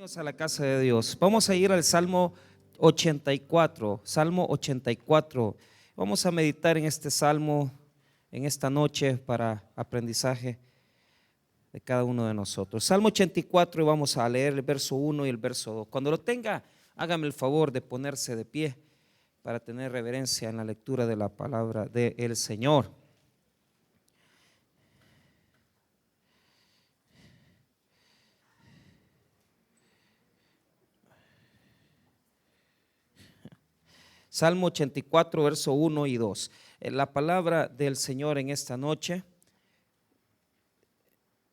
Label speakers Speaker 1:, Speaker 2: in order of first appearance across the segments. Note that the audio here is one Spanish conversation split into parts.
Speaker 1: Bienvenidos a la casa de Dios. Vamos a ir al Salmo 84. Salmo 84. Vamos a meditar en este salmo en esta noche para aprendizaje de cada uno de nosotros. Salmo 84 y vamos a leer el verso 1 y el verso 2. Cuando lo tenga, hágame el favor de ponerse de pie para tener reverencia en la lectura de la palabra del Señor. Salmo 84, verso 1 y 2. La palabra del Señor en esta noche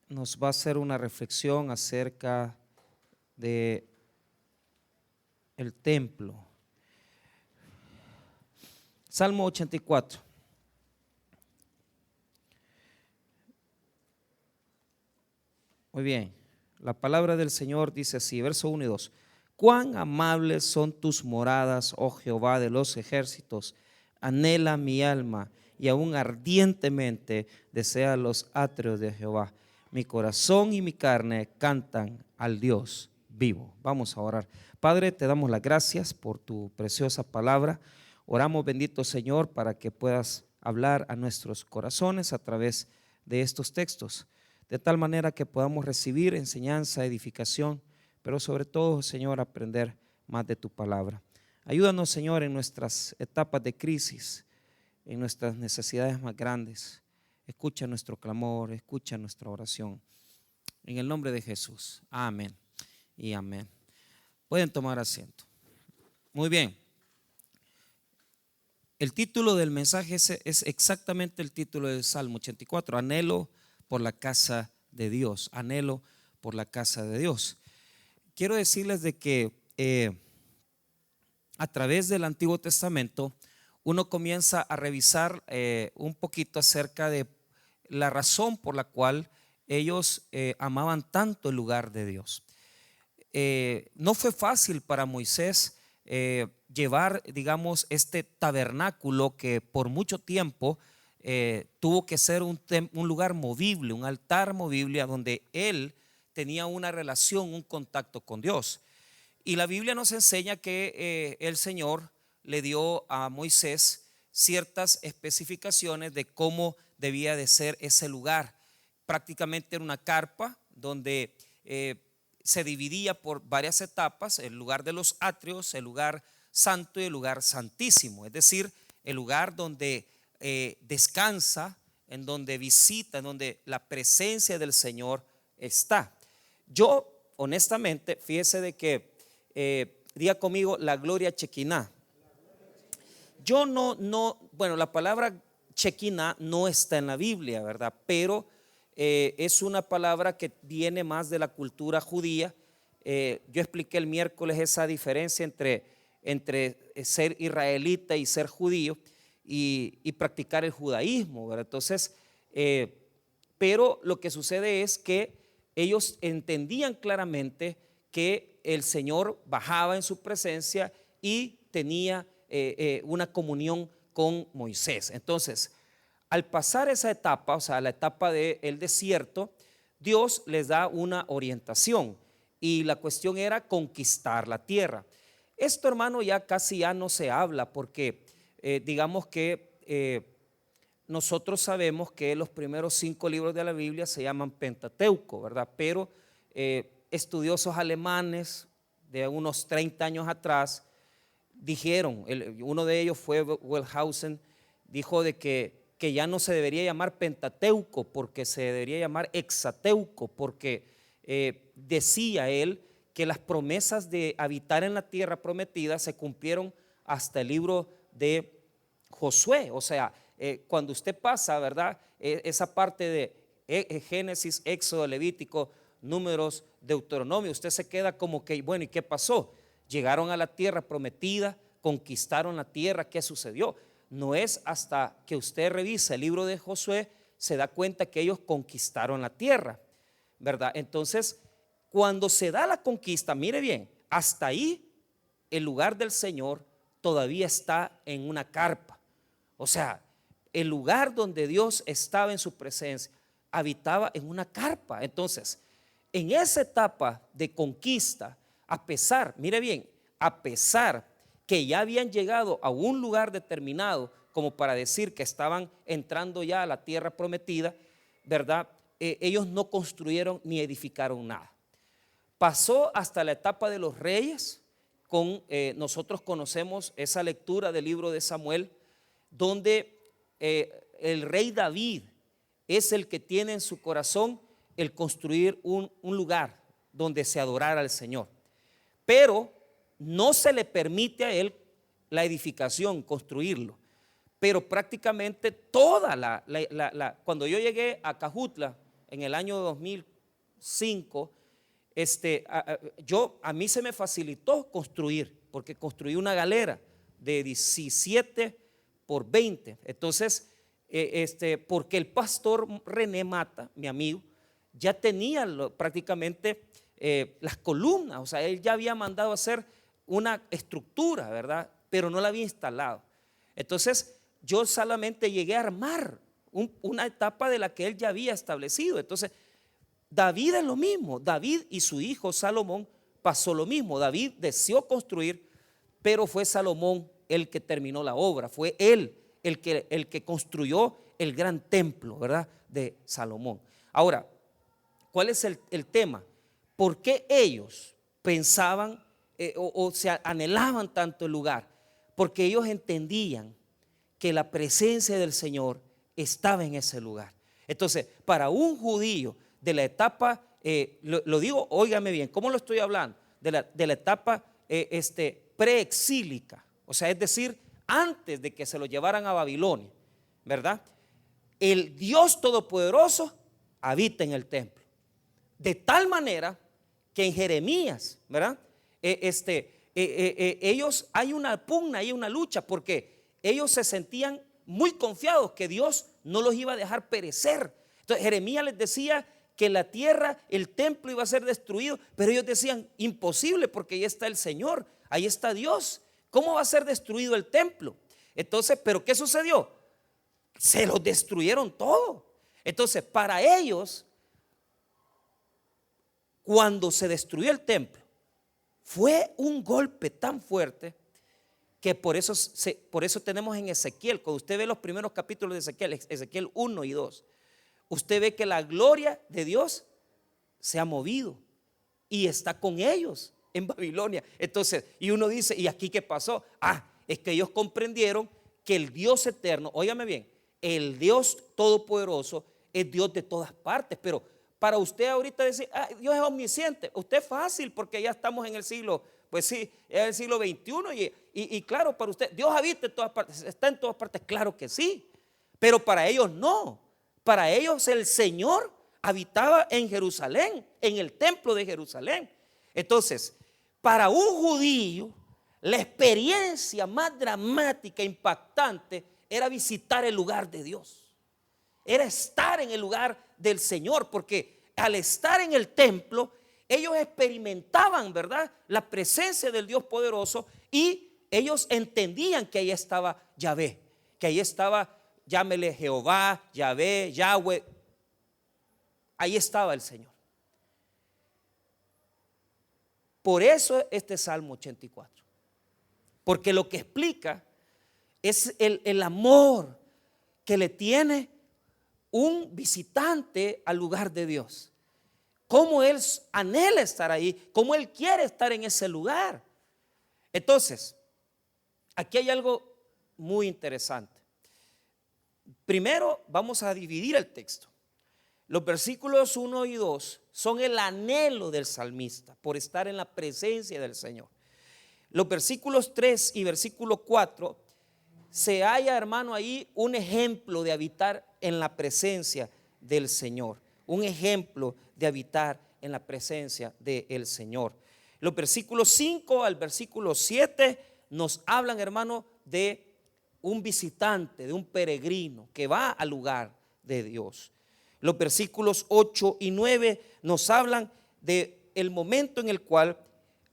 Speaker 1: nos va a hacer una reflexión acerca de el templo. Salmo 84. Muy bien. La palabra del Señor dice así, verso 1 y 2. Cuán amables son tus moradas, oh Jehová de los ejércitos. Anhela mi alma y aún ardientemente desea los atrios de Jehová. Mi corazón y mi carne cantan al Dios vivo. Vamos a orar. Padre, te damos las gracias por tu preciosa palabra. Oramos, bendito Señor, para que puedas hablar a nuestros corazones a través de estos textos, de tal manera que podamos recibir enseñanza, edificación, pero sobre todo, Señor, aprender más de tu palabra. Ayúdanos, Señor, en nuestras etapas de crisis, en nuestras necesidades más grandes. Escucha nuestro clamor, escucha nuestra oración. En el nombre de Jesús, amén y amén. Pueden tomar asiento. Muy bien. El título del mensaje es exactamente el título del Salmo 84. Anhelo por la casa de Dios. Anhelo por la casa de Dios. Quiero decirles de que a través del Antiguo Testamento uno comienza a revisar un poquito acerca de la razón por la cual ellos amaban tanto el lugar de Dios. No fue fácil para Moisés llevar, digamos, este tabernáculo que por mucho tiempo tuvo que ser un lugar movible, un altar movible a donde él tenía una relación, un contacto con Dios. Y la Biblia nos enseña que el Señor le dio a Moisés ciertas especificaciones de cómo debía de ser ese lugar. Prácticamente era una carpa donde se dividía por varias etapas: el lugar de los atrios, el lugar santo y el lugar santísimo, es decir, el lugar donde descansa, en donde visita, en donde la presencia del Señor está. Yo, honestamente, fíjese de que, diga conmigo, la gloria Shekinah. Yo bueno, la palabra Shekinah no está en la Biblia, ¿verdad? Pero es una palabra que viene más de la cultura judía. Yo expliqué el miércoles esa diferencia entre ser israelita y ser judío y practicar el judaísmo, ¿verdad? Entonces, pero lo que sucede es que ellos entendían claramente que el Señor bajaba en su presencia y tenía una comunión con Moisés. Entonces, al pasar esa etapa, o sea, la etapa del desierto, Dios les da una orientación y la cuestión era conquistar la tierra. Esto, hermano, ya casi ya no se habla porque digamos que nosotros sabemos que los primeros 5 libros de la Biblia se llaman Pentateuco, ¿verdad? Pero estudiosos alemanes de unos 30 años atrás dijeron, uno de ellos fue Wellhausen, dijo de que ya no se debería llamar Pentateuco, porque se debería llamar Hexateuco, porque decía él que las promesas de habitar en la tierra prometida se cumplieron hasta el libro de Josué. O sea, cuando usted pasa, ¿verdad?, esa parte de Génesis, Éxodo, Levítico, Números, Deuteronomio, usted se queda como que, bueno, ¿y qué pasó? Llegaron a la tierra prometida, conquistaron la tierra, ¿qué sucedió? No es hasta que usted revisa el libro de Josué se da cuenta que ellos conquistaron la tierra, ¿verdad? Entonces, cuando se da la conquista, mire bien, hasta ahí el lugar del Señor todavía está en una carpa. O sea, el lugar donde Dios estaba en su presencia habitaba en una carpa. Entonces, en esa etapa de conquista, a pesar, mire bien, a pesar que ya habían llegado a un lugar determinado como para decir que estaban entrando ya a la tierra prometida, ¿verdad? Ellos no construyeron ni edificaron nada. Pasó hasta la etapa de los reyes. Nosotros conocemos esa lectura del libro de Samuel, donde el rey David es el que tiene en su corazón el construir un lugar donde se adorara al Señor, pero no se le permite a él la edificación, construirlo. Pero prácticamente toda cuando yo llegué a Cajutla en el año 2005, a mí se me facilitó construir, porque construí una galera de 17 por 20. Entonces, porque el pastor René Mata, mi amigo, ya tenía prácticamente las columnas, o sea, él ya había mandado a hacer una estructura, ¿verdad? Pero no la había instalado. Entonces, yo solamente llegué a armar una etapa de la que él ya había establecido. Entonces, David es lo mismo. David y su hijo Salomón pasó lo mismo. David deseó construir, pero fue Salomón el que terminó la obra. Fue él el que construyó el gran templo, ¿verdad?, de Salomón. Ahora, ¿cuál es el tema? ¿Por qué ellos pensaban o se anhelaban tanto el lugar? Porque ellos entendían que la presencia del Señor estaba en ese lugar. Entonces, para un judío de la etapa, lo digo, óigame bien, ¿cómo lo estoy hablando? De la etapa preexílica, o sea, es decir, antes de que se lo llevaran a Babilonia, ¿verdad? El Dios Todopoderoso habita en el templo. De tal manera que en Jeremías, ¿verdad? Ellos, hay una pugna, hay una lucha, porque ellos se sentían muy confiados que Dios no los iba a dejar perecer. Entonces Jeremías les decía que la tierra, el templo iba a ser destruido, pero ellos decían, imposible, porque ahí está el Señor, ahí está Dios. ¿Cómo va a ser destruido el templo? Entonces, ¿pero qué sucedió? Se los destruyeron todo. Entonces, para ellos, cuando se destruyó el templo, fue un golpe tan fuerte que por eso tenemos en Ezequiel, cuando usted ve los primeros capítulos de Ezequiel, Ezequiel 1 y 2, usted ve que la gloria de Dios se ha movido y está con ellos en Babilonia. Entonces, y uno dice, ¿y aquí qué pasó? Es que ellos comprendieron que el Dios eterno, óigame bien, el Dios todopoderoso es Dios de todas partes. Pero para usted ahorita decir, Dios es omnisciente, usted es fácil, porque ya estamos en el siglo, pues sí, es el siglo XXI y claro, para usted, Dios habita en todas partes, está en todas partes, claro que sí, pero para ellos no. Para ellos el Señor habitaba en Jerusalén, en el templo de Jerusalén. Entonces, para un judío, la experiencia más dramática, impactante, era visitar el lugar de Dios. Era estar en el lugar del Señor, porque al estar en el templo, ellos experimentaban, ¿verdad?, la presencia del Dios poderoso, y ellos entendían que ahí estaba Yahvé, que ahí estaba, llámele Jehová, Yahvé, Yahweh, ahí estaba el Señor. Por eso este Salmo 84, porque lo que explica es el amor que le tiene un visitante al lugar de Dios, cómo él anhela estar ahí, cómo él quiere estar en ese lugar. Entonces, aquí hay algo muy interesante. Primero vamos a dividir el texto. Los versículos 1 y 2 son el anhelo del salmista por estar en la presencia del Señor. Los versículos 3 y versículo 4 se halla, hermano, ahí un ejemplo de habitar en la presencia del Señor. Un ejemplo de habitar en la presencia del Señor. Los versículos 5 al versículo 7 nos hablan, hermano, de un visitante, de un peregrino que va al lugar de Dios. Los versículos 8 y 9 nos hablan de el momento en el cual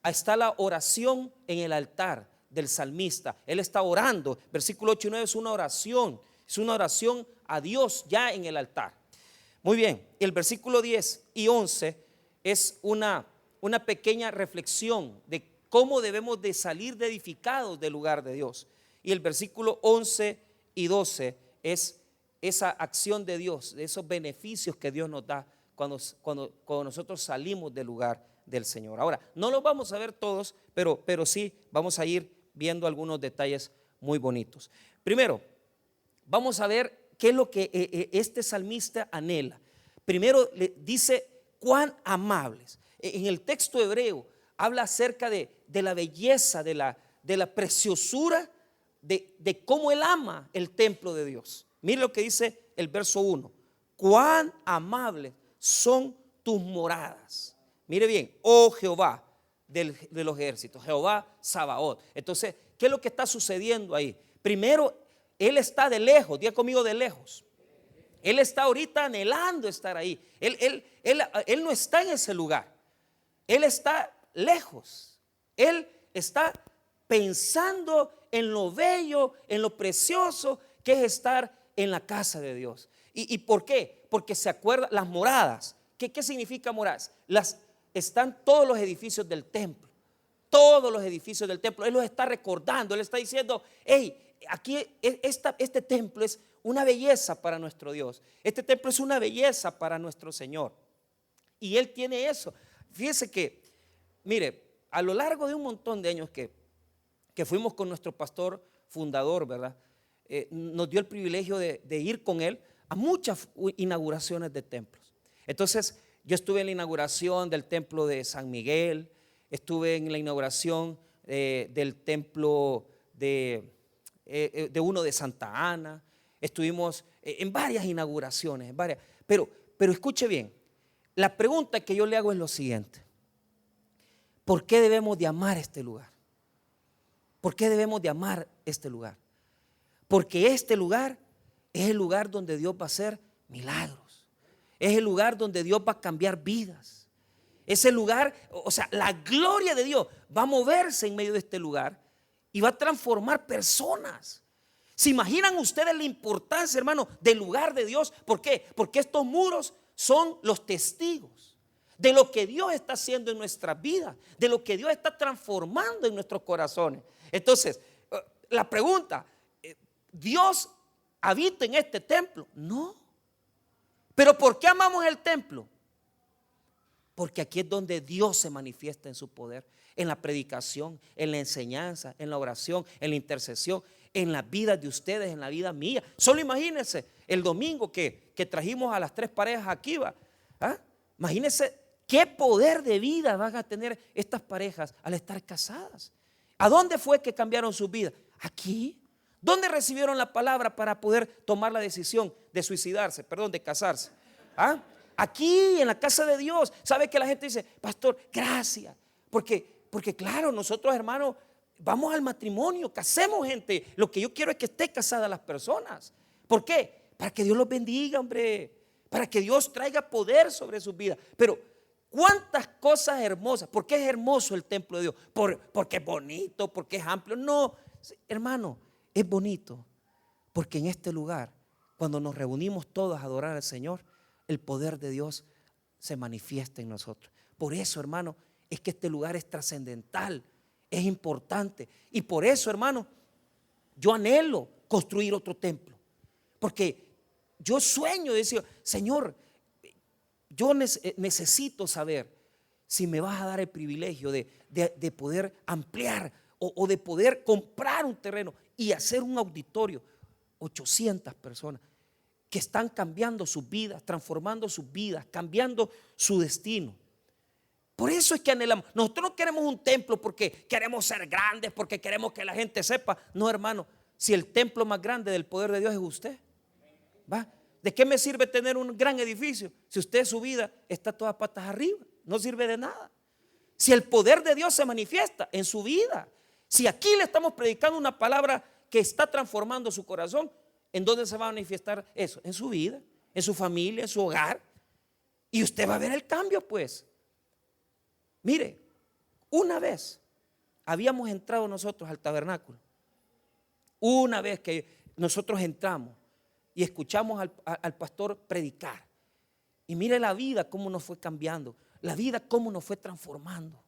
Speaker 1: está la oración en el altar del salmista. Él está orando. Versículo 8 y 9 es una oración a Dios ya en el altar. Muy bien, el versículo 10 y 11 es una una pequeña reflexión de cómo debemos de salir de edificados del lugar de Dios. Y el versículo 11 y 12 es esa acción de Dios, de esos beneficios que Dios nos da cuando nosotros salimos del lugar del Señor. Ahora, no los vamos a ver todos, pero sí vamos a ir viendo algunos detalles muy bonitos. Primero, vamos a ver qué es lo que este salmista anhela. Primero le dice cuán amables. En el texto hebreo habla acerca de la belleza, de la preciosura, de cómo él ama el templo de Dios. Mire lo que dice el verso 1. Cuán amables son tus moradas. Mire bien, oh Jehová de los ejércitos, Jehová Sabaoth. Entonces, ¿qué es lo que está sucediendo ahí? Primero, él está de lejos, diga conmigo, de lejos. Él está ahorita anhelando estar ahí. Él no está en ese lugar. Él está lejos. Él está pensando en lo bello, en lo precioso que es estar en la casa de Dios. ¿Y por qué? Porque se acuerda las moradas. ¿Qué significa moradas? Están todos los edificios del templo. Todos los edificios del templo. Él los está recordando. Él está diciendo, hey, aquí este templo es una belleza para nuestro Dios. Este templo es una belleza para nuestro Señor. Y Él tiene eso. Fíjese que, mire, a lo largo de un montón de años que fuimos con nuestro pastor fundador, ¿verdad? Nos dio el privilegio de ir con él a muchas inauguraciones de templos. Entonces, yo estuve en la inauguración del templo de San Miguel, estuve en la inauguración del templo de uno de Santa Ana, estuvimos en varias inauguraciones, pero escuche bien, la pregunta que yo le hago es lo siguiente: ¿por qué debemos de amar este lugar? ¿Por qué debemos de amar este lugar? Porque este lugar es el lugar donde Dios va a hacer milagros. Es el lugar donde Dios va a cambiar vidas. Es el lugar, o sea, la gloria de Dios va a moverse en medio de este lugar y va a transformar personas. ¿Se imaginan ustedes la importancia, hermano, del lugar de Dios? ¿Por qué? Porque estos muros son los testigos de lo que Dios está haciendo en nuestras vidas, de lo que Dios está transformando en nuestros corazones. Entonces, la pregunta, ¿Dios habita en este templo? No. ¿Pero por qué amamos el templo? Porque aquí es donde Dios se manifiesta en su poder, en la predicación, en la enseñanza, en la oración, en la intercesión, en la vida de ustedes, en la vida mía. Solo imagínense el domingo que trajimos a las 3 parejas aquí, ¿va? Imagínense qué poder de vida van a tener estas parejas al estar casadas. ¿A dónde fue que cambiaron sus vidas? Aquí. ¿Dónde recibieron la palabra para poder tomar la decisión de suicidarse, de casarse? Aquí en la casa de Dios. ¿Sabe que la gente dice, pastor, gracias? Porque claro, nosotros, hermanos, vamos al matrimonio, casemos gente. Lo que yo quiero es que esté casadas las personas. ¿Por qué? Para que Dios los bendiga, hombre. Para que Dios traiga poder sobre sus vidas. Pero cuántas cosas hermosas. ¿Por qué es hermoso el templo de Dios? Porque es bonito, porque es amplio. No, hermano, es bonito porque en este lugar, cuando nos reunimos todos a adorar al Señor, el poder de Dios se manifiesta en nosotros. Por eso, hermano, es que este lugar es trascendental, es importante. Y por eso, hermano, yo anhelo construir otro templo. Porque yo sueño de decir, Señor, yo necesito saber si me vas a dar el privilegio de poder ampliar o de poder comprar un terreno y hacer un auditorio. 800 personas que están cambiando sus vidas, transformando sus vidas, cambiando su destino. Por eso es que anhelamos. Nosotros no queremos un templo porque queremos ser grandes, porque queremos que la gente sepa. No, hermano, si el templo más grande del poder de Dios es usted, ¿va? ¿De qué me sirve tener un gran edificio si usted su vida está todas patas arriba? No sirve de nada. Si el poder de Dios se manifiesta en su vida, si aquí le estamos predicando una palabra que está transformando su corazón, ¿en dónde se va a manifestar eso? En su vida, en su familia, en su hogar. Y usted va a ver el cambio, pues. Mire, una vez habíamos entrado nosotros al tabernáculo. Una vez que nosotros entramos y escuchamos al pastor predicar. Y mire la vida cómo nos fue cambiando. la vida cómo nos fue transformando.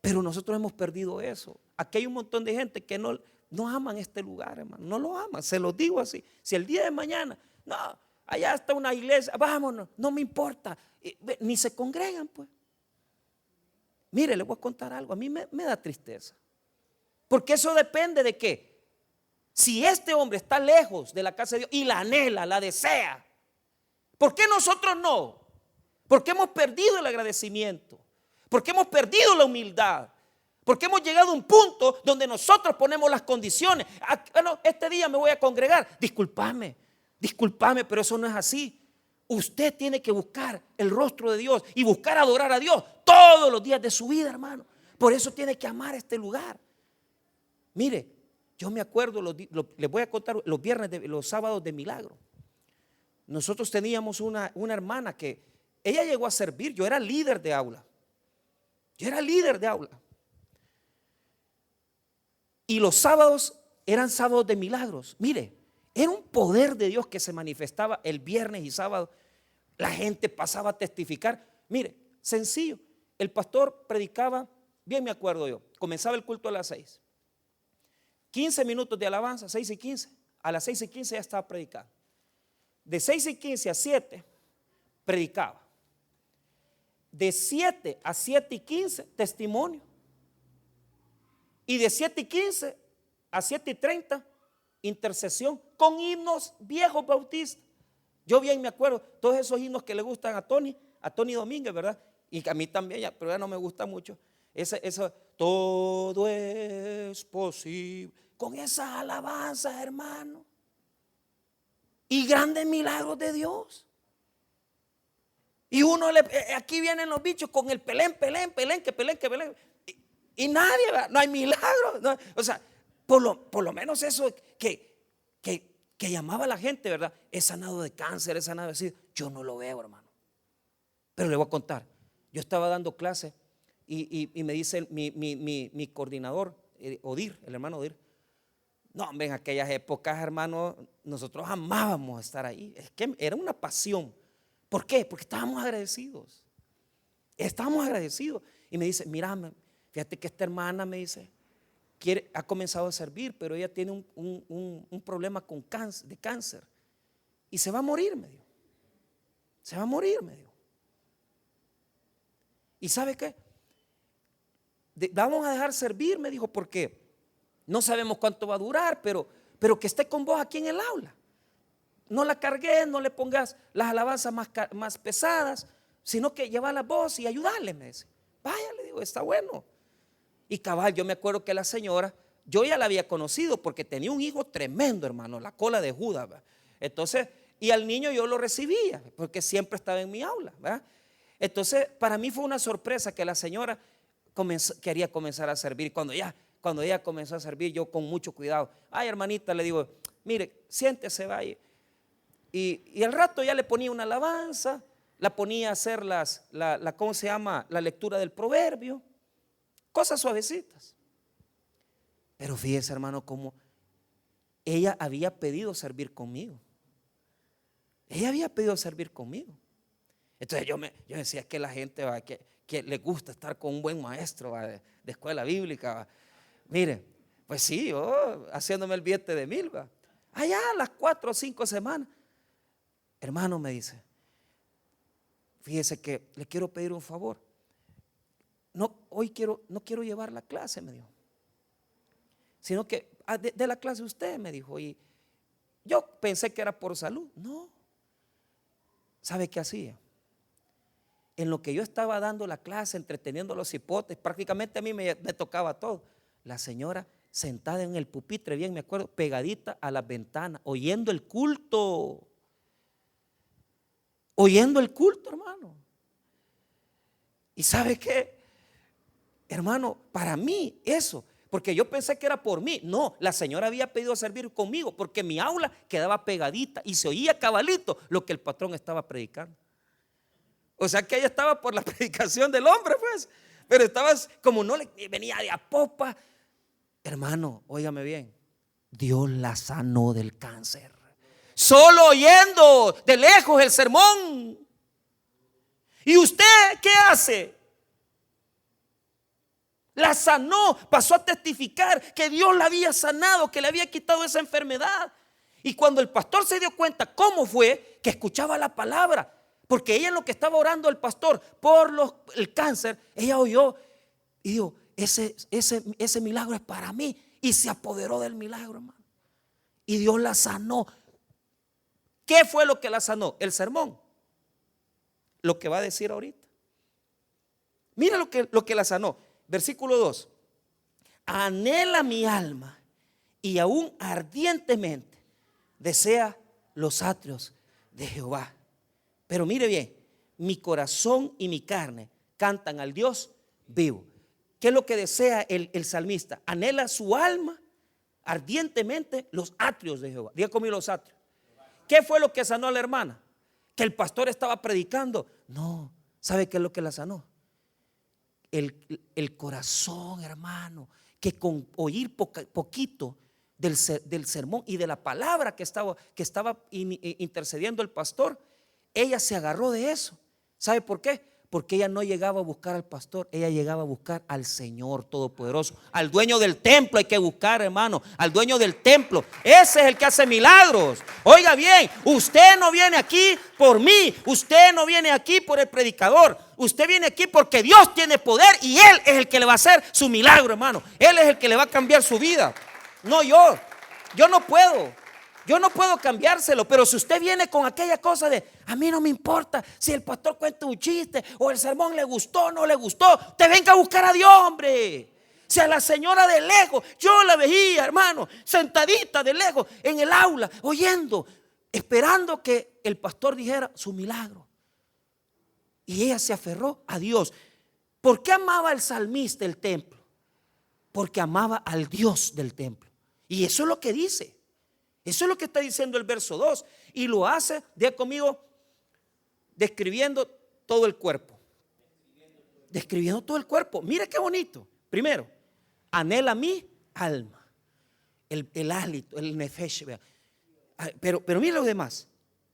Speaker 1: Pero nosotros hemos perdido eso. Aquí hay un montón de gente que no aman este lugar, hermano. No lo aman, se los digo así. Si el día de mañana, no, allá está una iglesia, vámonos, no me importa. Ni se congregan, pues. Mire, le voy a contar algo. A mí me da tristeza. Porque eso depende de qué. Si este hombre está lejos de la casa de Dios y la anhela, la desea, ¿por qué nosotros no? Porque hemos perdido el agradecimiento. Porque hemos perdido la humildad. Porque hemos llegado a un punto donde nosotros ponemos las condiciones. Bueno, este día me voy a congregar. Discúlpame, pero eso no es así. Usted tiene que buscar el rostro de Dios y buscar adorar a Dios todos los días de su vida, hermano. Por eso tiene que amar este lugar. Mire, yo me acuerdo, les voy a contar los sábados de milagro. Nosotros teníamos una hermana que ella llegó a servir. Yo era líder de aula. Y los sábados eran sábados de milagros. Mire, era un poder de Dios que se manifestaba el viernes y sábado. La gente pasaba a testificar. Mire, sencillo. El pastor predicaba, bien me acuerdo yo, comenzaba el culto a las 6. 15 minutos de alabanza, 6:15. A las 6:15 ya estaba predicando. De 6:15 a 7 predicaba. De 7 a 7:15 testimonio. Y de 7:15 a 7:30 intercesión con himnos viejos bautistas. Yo bien me acuerdo todos esos himnos que le gustan a Tony Domínguez, ¿verdad? Y a mí también, pero ya no me gusta mucho. Eso, todo es posible. Con esas alabanzas, hermano. Y grandes milagros de Dios. Y aquí vienen los bichos con el pelén. Y nadie, no hay milagros. No, o sea, por lo menos eso que llamaba a la gente, ¿verdad? Es sanado de cáncer, es sanado de decir, yo no lo veo, hermano. Pero le voy a contar. Yo estaba dando clase y me dice mi coordinador, Odir, el hermano Odir. No, hombre, en aquellas épocas, hermano, nosotros amábamos estar ahí. Es que era una pasión. ¿Por qué? Porque estábamos agradecidos. Y me dice, mira, fíjate que esta hermana me dice, ha comenzado a servir, pero ella tiene un problema de cáncer. Y se va a morir, me dijo. ¿Y sabe qué? Vamos a dejar servir, me dijo, porque no sabemos cuánto va a durar, pero que esté con vos aquí en el aula. No la cargues, no le pongas las alabanzas más pesadas, sino que lleva la voz y ayudarle, me dice. Vaya, le digo, está bueno. Y cabal, yo me acuerdo que la señora, yo ya la había conocido porque tenía un hijo tremendo, hermano, la cola de Judas, ¿verdad? Entonces, y al niño yo lo recibía porque siempre estaba en mi aula, ¿verdad? Entonces, para mí fue una sorpresa que la señora quería comenzar a servir. Cuando ella comenzó a servir, yo con mucho cuidado, ay, hermanita, le digo, mire, siéntese, vaya. Y al rato ya le ponía una alabanza, la ponía a hacer ¿cómo se llama? La lectura del proverbio, cosas suavecitas. Pero fíjese, hermano, como ella había pedido servir conmigo. Entonces yo decía que la gente va, que le gusta estar con un buen maestro, va, de escuela bíblica, va. Mire, pues sí, yo haciéndome el billete de 1000, va. Allá a las 4 o 5 semanas, hermano, me dice, fíjese que le quiero pedir un favor. Hoy no quiero llevar la clase, me dijo, sino que de la clase usted, me dijo. Y yo pensé que era por salud. No. ¿Sabe qué hacía? En lo que yo estaba dando la clase, entreteniendo a los hipotes, prácticamente a mí me tocaba todo. La señora sentada en el pupitre, bien me acuerdo, pegadita a las ventanas, oyendo el culto, hermano. ¿Y sabe qué? Hermano, para mí eso, porque yo pensé que era por mí. No, la señora había pedido servir conmigo porque mi aula quedaba pegadita y se oía cabalito lo que el patrón estaba predicando. O sea que ella estaba por la predicación del hombre, pues, pero estaba como no le venía de a popa. Hermano, óigame bien, Dios la sanó del cáncer, solo oyendo de lejos el sermón. ¿Y usted qué hace? La sanó, pasó a testificar que Dios la había sanado, que le había quitado esa enfermedad. Y cuando el pastor se dio cuenta cómo fue, que escuchaba la palabra, porque ella en lo que estaba orando el pastor por el cáncer, ella oyó y dijo, ese milagro es para mí. Y se apoderó del milagro, hermano. Y Dios la sanó. ¿Qué fue lo que la sanó? El sermón. Lo que va a decir ahorita. Mira lo que la sanó. Versículo 2. Anhela mi alma y aún ardientemente desea los atrios de Jehová. Pero mire bien, mi corazón y mi carne cantan al Dios vivo. ¿Qué es lo que desea el salmista? Anhela su alma ardientemente los atrios de Jehová. Diga conmigo los atrios. ¿Qué fue lo que sanó a la hermana? Que el pastor estaba predicando. No, ¿sabe qué es lo que la sanó? El corazón, hermano, que con oír poquito del sermón y de la palabra que estaba intercediendo el pastor, ella se agarró de eso. ¿Sabe por qué? Porque ella no llegaba a buscar al pastor, ella llegaba a buscar al Señor Todopoderoso, al dueño del templo. Hay que buscar, hermano, al dueño del templo. Ese es el que hace milagros. Oiga bien, usted no viene aquí por mí, usted no viene aquí por el predicador, usted viene aquí porque Dios tiene poder y Él es el que le va a hacer su milagro, hermano. Él es el que le va a cambiar su vida, no yo. Yo no puedo cambiárselo. Pero si usted viene con aquella cosa de a mí no me importa si el pastor cuenta un chiste o el sermón le gustó o no le gustó, te venga a buscar a Dios, hombre. Si a la señora de lejos, yo la veía, hermano, sentadita de lejos en el aula, oyendo, esperando que el pastor dijera su milagro. Y ella se aferró a Dios. ¿Por qué amaba el salmista el templo? Porque amaba al Dios del templo. Y eso es lo que dice. Eso es lo que está diciendo el verso 2. Y lo hace, diga conmigo, describiendo todo el cuerpo. Describiendo todo el cuerpo. Mire qué bonito. Primero, anhela mi alma. El hálito, el nefesh. Pero mire lo demás.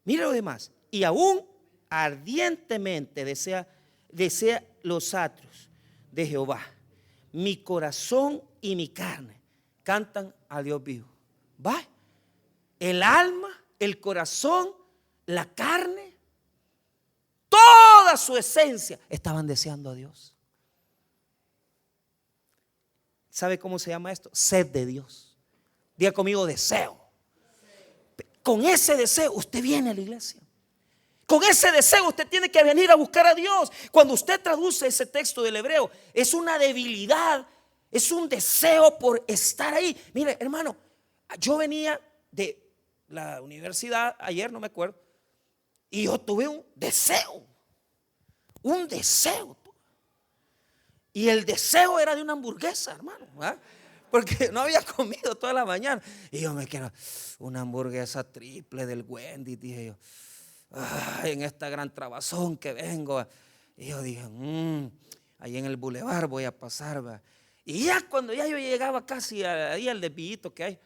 Speaker 1: Mire lo demás. Y aún ardientemente desea los atrios de Jehová. Mi corazón y mi carne cantan a Dios vivo. ¿Va? El alma, el corazón, la carne, toda su esencia estaban deseando a Dios. ¿Sabe cómo se llama esto? Sed de Dios. Diga conmigo, deseo. Con ese deseo usted viene a la iglesia. Con ese deseo usted tiene que venir a buscar a Dios. Cuando usted traduce ese texto del hebreo, es una debilidad, es un deseo por estar ahí. Mire, hermano, yo venía de la universidad ayer, no me acuerdo, y yo tuve un deseo. Y el deseo era de una hamburguesa, hermano, ¿verdad? Porque no había comido toda la mañana. Y yo me quiero una hamburguesa triple del Wendy, dije yo. En esta gran trabazón que vengo. Y yo dije, ahí en el bulevar voy a pasar, ¿verdad? Y ya cuando ya yo llegaba casi ahí al desvillito que hay,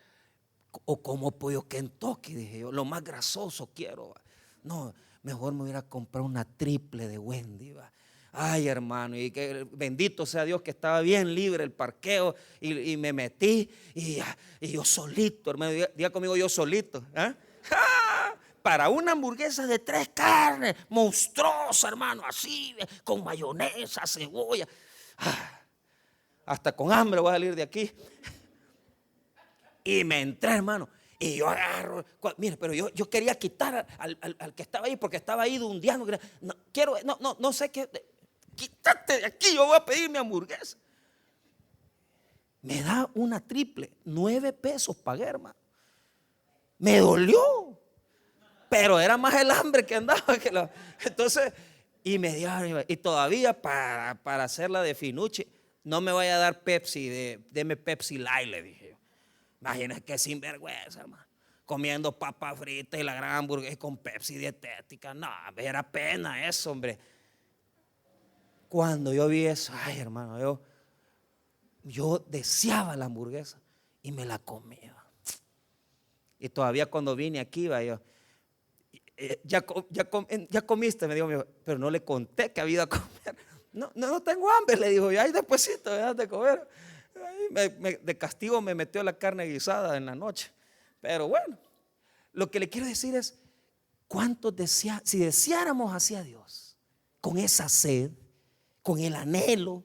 Speaker 1: o como pollo Kentucky, dije yo, lo más grasoso quiero, ¿va? No, mejor me hubiera comprado una triple de Wendy, ¿va? Ay, hermano, y que bendito sea Dios que estaba bien libre el parqueo y me metí y yo solito, hermano, diga conmigo, yo solito, ¿eh? Para una hamburguesa de 3 carnes, monstruosa, hermano, así, con mayonesa, cebolla. Hasta con hambre voy a salir de aquí. Y me entré, hermano, y yo agarro, mire, pero yo quería quitar al que estaba ahí, porque estaba ahí dundiano. No sé qué, quítate de aquí, yo voy a pedir mi hamburguesa. Me da una triple, 9 pesos pagué, hermano. Me dolió, pero era más el hambre que andaba entonces, y me dio, y todavía para hacerla de finuche, no me vaya a dar Pepsi, deme Pepsi Light, le dije yo. Imagínate que sinvergüenza, hermano, comiendo papas fritas y la gran hamburguesa con Pepsi dietética. No, era pena eso, hombre. Cuando yo vi eso, ay, hermano, yo deseaba la hamburguesa y me la comía. Y todavía cuando vine aquí, ya comiste, me dijo mi hijo, pero no le conté que había ido a comer. No tengo hambre, le dijo, y ahí despuesito de comer. De castigo me metió la carne guisada en la noche. Pero bueno, lo que le quiero decir es, si deseáramos hacia Dios, con esa sed, con el anhelo,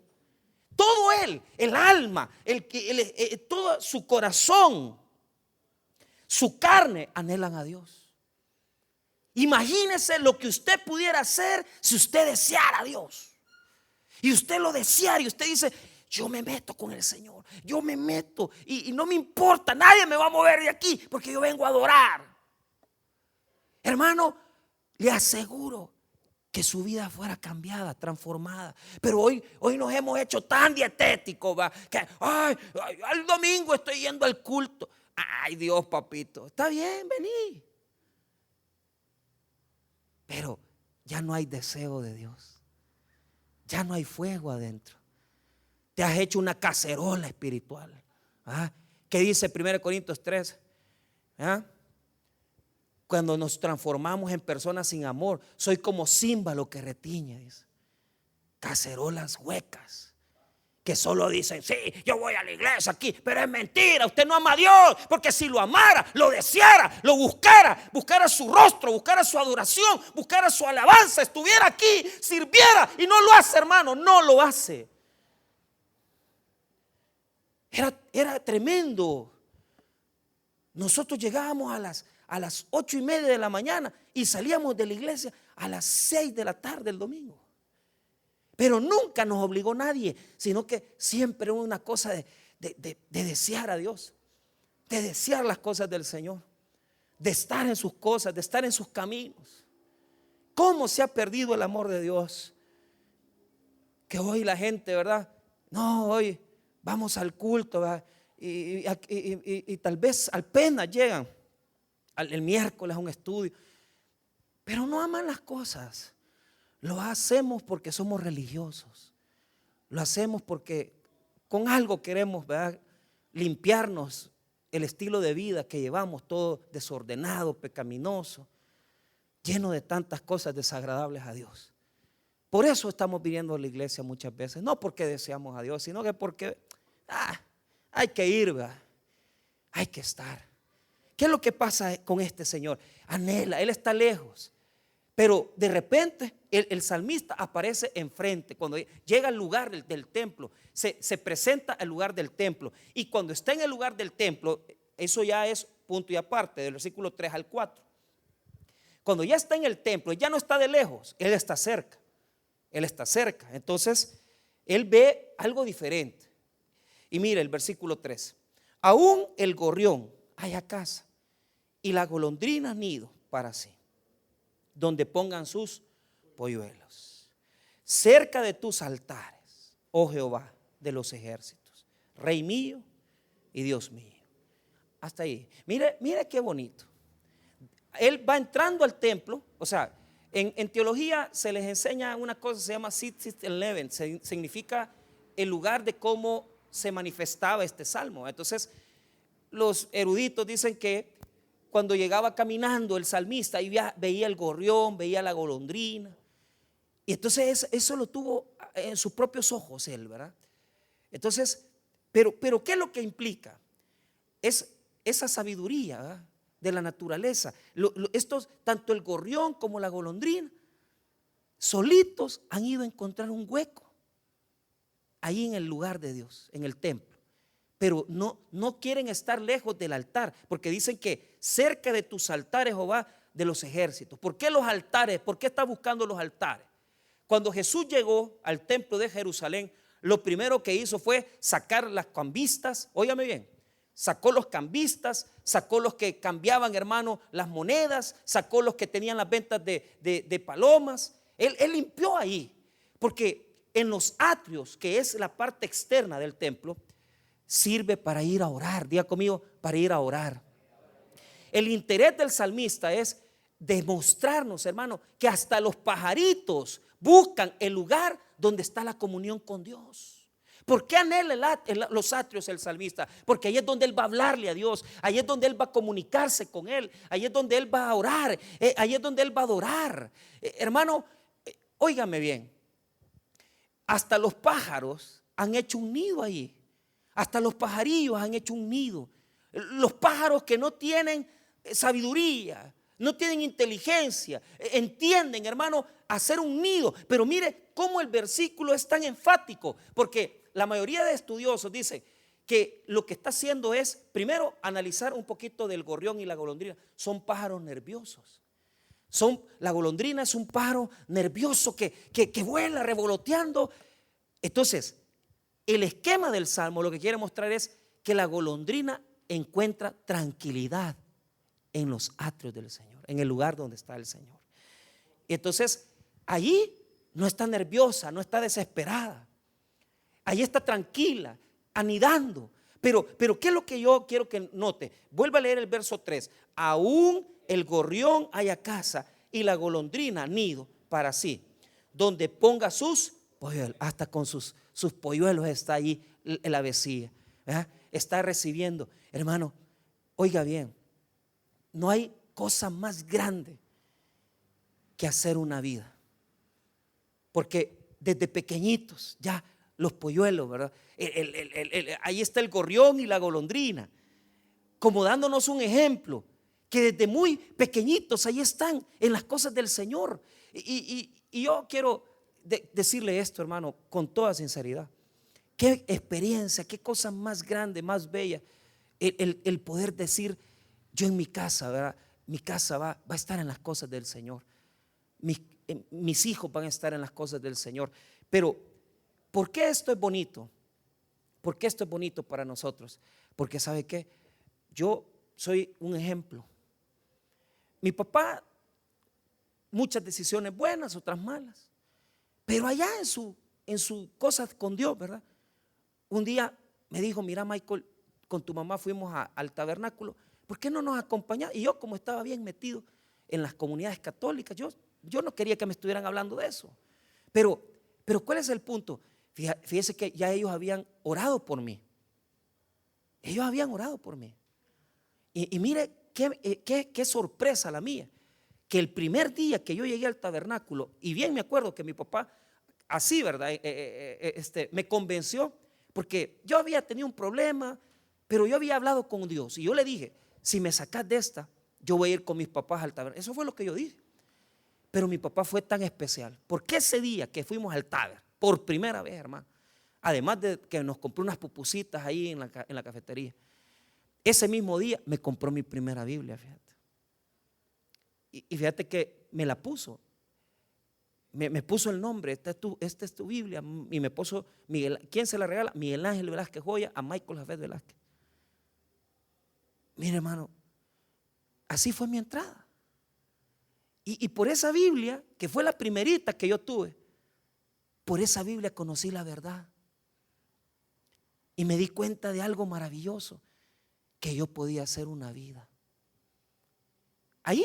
Speaker 1: todo él, el alma, todo su corazón, su carne anhelan a Dios. Imagínese lo que usted pudiera hacer si usted deseara a Dios. Y usted lo deseara y usted dice, yo me meto con el Señor, yo me meto y no me importa, nadie me va a mover de aquí porque yo vengo a adorar. Hermano, le aseguro que su vida fuera cambiada, transformada. Pero hoy nos hemos hecho tan dietéticos, que al domingo estoy yendo al culto. Ay, Dios, papito, está bien, vení. Pero ya no hay deseo de Dios. Ya no hay fuego adentro. Te has hecho una cacerola espiritual. ¿Qué dice 1 Corintios 3? Cuando nos transformamos en personas sin amor, soy como címbalo que retiñe, dice. Cacerolas huecas que solo dicen, sí, yo voy a la iglesia aquí, pero es mentira, usted no ama a Dios, porque si lo amara, lo deseara, lo buscara su rostro, buscara su adoración, buscara su alabanza, estuviera aquí, sirviera, y no lo hace, hermano, no lo hace. Era tremendo. Nosotros llegábamos a las 8:30 de la mañana y salíamos de la iglesia a las 6 de la tarde el domingo. Pero nunca nos obligó nadie, sino que siempre hubo una cosa de desear a Dios, de desear las cosas del Señor, de estar en sus cosas, de estar en sus caminos. ¿Cómo se ha perdido el amor de Dios? Que hoy la gente, ¿verdad? No, hoy vamos al culto, ¿verdad? Y tal vez apenas llegan el miércoles a un estudio, pero no aman las cosas. Lo hacemos porque somos religiosos. Lo hacemos porque con algo queremos, ¿verdad?, limpiarnos el estilo de vida que llevamos, todo desordenado, pecaminoso, lleno de tantas cosas desagradables a Dios. Por eso estamos viniendo a la iglesia muchas veces, no porque deseamos a Dios, sino que porque hay que ir, ¿verdad? Hay que estar. ¿Qué es lo que pasa con este señor? Anhela, él está lejos, pero de repente el salmista aparece enfrente. Cuando llega al lugar del templo, se presenta al lugar del templo, y cuando está en el lugar del templo, eso ya es punto y aparte, del versículo 3 al 4. Cuando ya está en el templo, ya no está de lejos, él está cerca. Él está cerca. Entonces él ve algo diferente. Y mira el versículo 3. Aún el gorrión haya casa y la golondrina nido para sí, donde pongan sus polluelos. Cerca de tus altares, oh Jehová de los ejércitos, Rey mío y Dios mío. Hasta ahí. Mire qué bonito. Él va entrando al templo. O sea, en teología se les enseña una cosa que se llama Sit and Leven. Significa el lugar de cómo se manifestaba este salmo. Entonces los eruditos dicen que cuando llegaba caminando el salmista, ahí veía el gorrión, veía la golondrina, y entonces eso lo tuvo en sus propios ojos él, ¿verdad? Entonces, pero ¿qué es lo que implica? Es esa sabiduría, ¿verdad?, de la naturaleza. Estos, tanto el gorrión como la golondrina, solitos han ido a encontrar un hueco ahí en el lugar de Dios, en el templo. Pero no quieren estar lejos del altar, porque dicen que cerca de tus altares, Jehová de los ejércitos. ¿Por qué los altares? ¿Por qué está buscando los altares? Cuando Jesús llegó al templo de Jerusalén, lo primero que hizo fue sacar las cambistas. Óigame bien, sacó los cambistas, sacó los que cambiaban, hermano, las monedas, sacó los que tenían las ventas de palomas. Él limpió ahí, porque en los atrios, que es la parte externa del templo, sirve para ir a orar. Diga conmigo, para ir a orar. El interés del salmista es demostrarnos, hermano, que hasta los pajaritos buscan el lugar donde está la comunión con Dios.
Speaker 2: ¿Por qué anhela los atrios el salmista? Porque ahí es donde él va a hablarle a Dios, ahí es donde él va a comunicarse con él, ahí es donde él va a orar, ahí es donde él va a adorar. Hermano, óigame bien, hasta los pájaros han hecho un nido ahí, hasta los pajarillos han hecho un nido. Los pájaros que no tienen sabiduría, no tienen inteligencia, entienden, hermano, hacer un nido. Pero mire cómo el versículo es tan enfático, porque la mayoría de estudiosos dicen que lo que está haciendo es, primero, analizar un poquito del gorrión y la golondrina. Son pájaros nerviosos. La golondrina es un pájaro nervioso que vuela revoloteando. Entonces, el esquema del Salmo lo que quiere mostrar es que la golondrina encuentra tranquilidad en los atrios del Señor, en el lugar donde está el Señor. Entonces, allí no está nerviosa, no está desesperada. Allí está tranquila, anidando. Pero ¿qué es lo que yo quiero que note? Vuelva a leer el verso 3. Aún el gorrión haya casa y la golondrina nido para sí, donde ponga sus polluelos. Hasta con sus polluelos está allí el avecilla, ¿verdad? Está recibiendo. Hermano, oiga bien, no hay cosa más grande que hacer una vida. Porque desde pequeñitos ya los polluelos, ¿verdad? Ahí está el gorrión y la golondrina, como dándonos un ejemplo, que desde muy pequeñitos ahí están en las cosas del Señor. Y yo quiero decirle esto, hermano, con toda sinceridad. Qué experiencia, qué cosa más grande, más bella, el poder decir, yo en mi casa, ¿verdad? Mi casa va a estar en las cosas del Señor. Mis hijos van a estar en las cosas del Señor. Pero, ¿por qué esto es bonito? ¿Por qué esto es bonito para nosotros? Porque ¿sabe qué? Yo soy un ejemplo. Mi papá, muchas decisiones buenas, otras malas. Pero allá en su cosas con Dios, ¿verdad? Un día me dijo, mira Michael, con tu mamá fuimos al tabernáculo, ¿por qué no nos acompañás? Y yo, como estaba bien metido en las comunidades católicas, yo no quería que me estuvieran hablando de eso. Pero ¿cuál es el punto? Fíjese que ya ellos habían orado por mí. Ellos habían orado por mí. Y mire qué sorpresa la mía, que el primer día que yo llegué al tabernáculo, y bien me acuerdo que mi papá, así, ¿verdad? Me convenció, porque yo había tenido un problema, pero yo había hablado con Dios, y yo le dije, si me sacas de esta, yo voy a ir con mis papás al tabernáculo. Eso fue lo que yo dije. Pero mi papá fue tan especial, porque ese día que fuimos al taber, por primera vez, hermano, además de que nos compró unas pupusitas ahí en la cafetería, ese mismo día me compró mi primera Biblia, fíjate. Y fíjate que me la puso. Me puso el nombre, esta es tu Biblia. Y me puso Miguel. ¿Quién se la regala? Miguel Ángel Velázquez Joya a Michael Jafet Velázquez. Mire, hermano, así fue mi entrada. Y por esa Biblia, que fue la primerita que yo tuve, por esa Biblia conocí la verdad. Y me di cuenta de algo maravilloso, que yo podía hacer una vida. Ahí,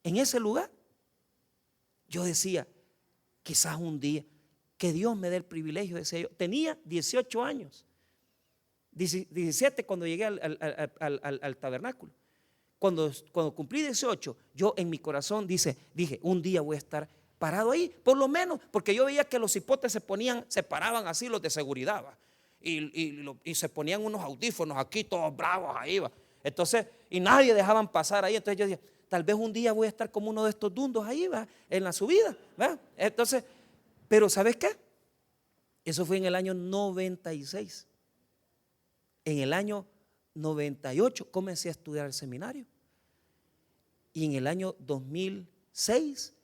Speaker 2: en ese lugar, yo decía, quizás un día, que Dios me dé el privilegio, decía yo. Tenía 18 años, 17 cuando llegué al tabernáculo. Cuando cumplí 18, yo en mi corazón dije, un día voy a estar parado ahí, por lo menos, porque yo veía que los hipotes se paraban así, los de seguridad, ¿va? Y se ponían unos audífonos aquí, todos bravos ahí, ¿va? Entonces, y nadie dejaban pasar ahí. Entonces yo dije, tal vez un día voy a estar como uno de estos dundos ahí, ¿va? En la subida, ¿va? Entonces, pero ¿sabes qué? Eso fue en el año 96. En el año 98 comencé a estudiar el seminario. Y en el año 2006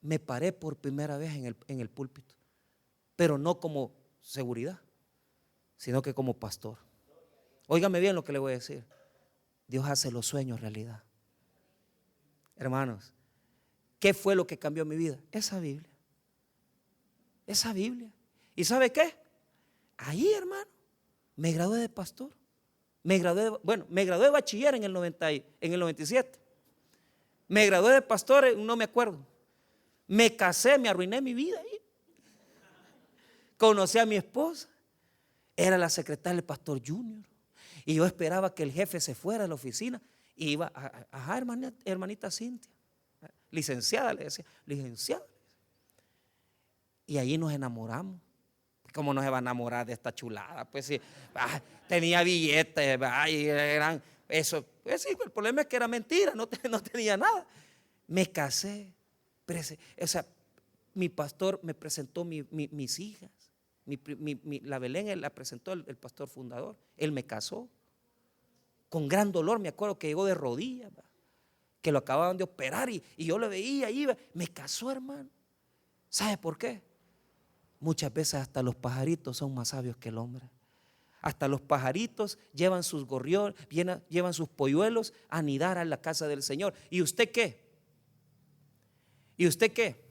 Speaker 2: me paré por primera vez en el púlpito. Pero no como seguridad, sino que como pastor. Óigame bien lo que le voy a decir. Dios hace los sueños realidad. Hermanos, ¿qué fue lo que cambió mi vida? Esa Biblia. Esa Biblia. ¿Y sabe qué? Ahí, hermano, me gradué de pastor. Me gradué de bachiller en el 97. Me gradué de pastor, no me acuerdo. Me casé, me arruiné mi vida ahí. Conocí a mi esposa. Era la secretaria del pastor Junior. Y yo esperaba que el jefe se fuera de la oficina y iba, ajá, hermanita Cintia, licenciada, le decía, licenciada. Y allí nos enamoramos. ¿Cómo no se va a enamorar de esta chulada? Pues sí, tenía billetes, y eran eso. Pues sí, el problema es que era mentira, no tenía nada. Me casé, o sea, mi pastor me presentó mis hijas. La Belén él la presentó el pastor fundador. Él me casó. Con gran dolor, me acuerdo que llegó de rodillas, que lo acababan de operar y yo lo veía, iba. Me casó, hermano. ¿Sabe por qué? Muchas veces hasta los pajaritos son más sabios que el hombre. Hasta los pajaritos llevan sus gorriones, llevan sus polluelos a anidar a la casa del Señor. ¿Y usted qué? ¿Y usted qué?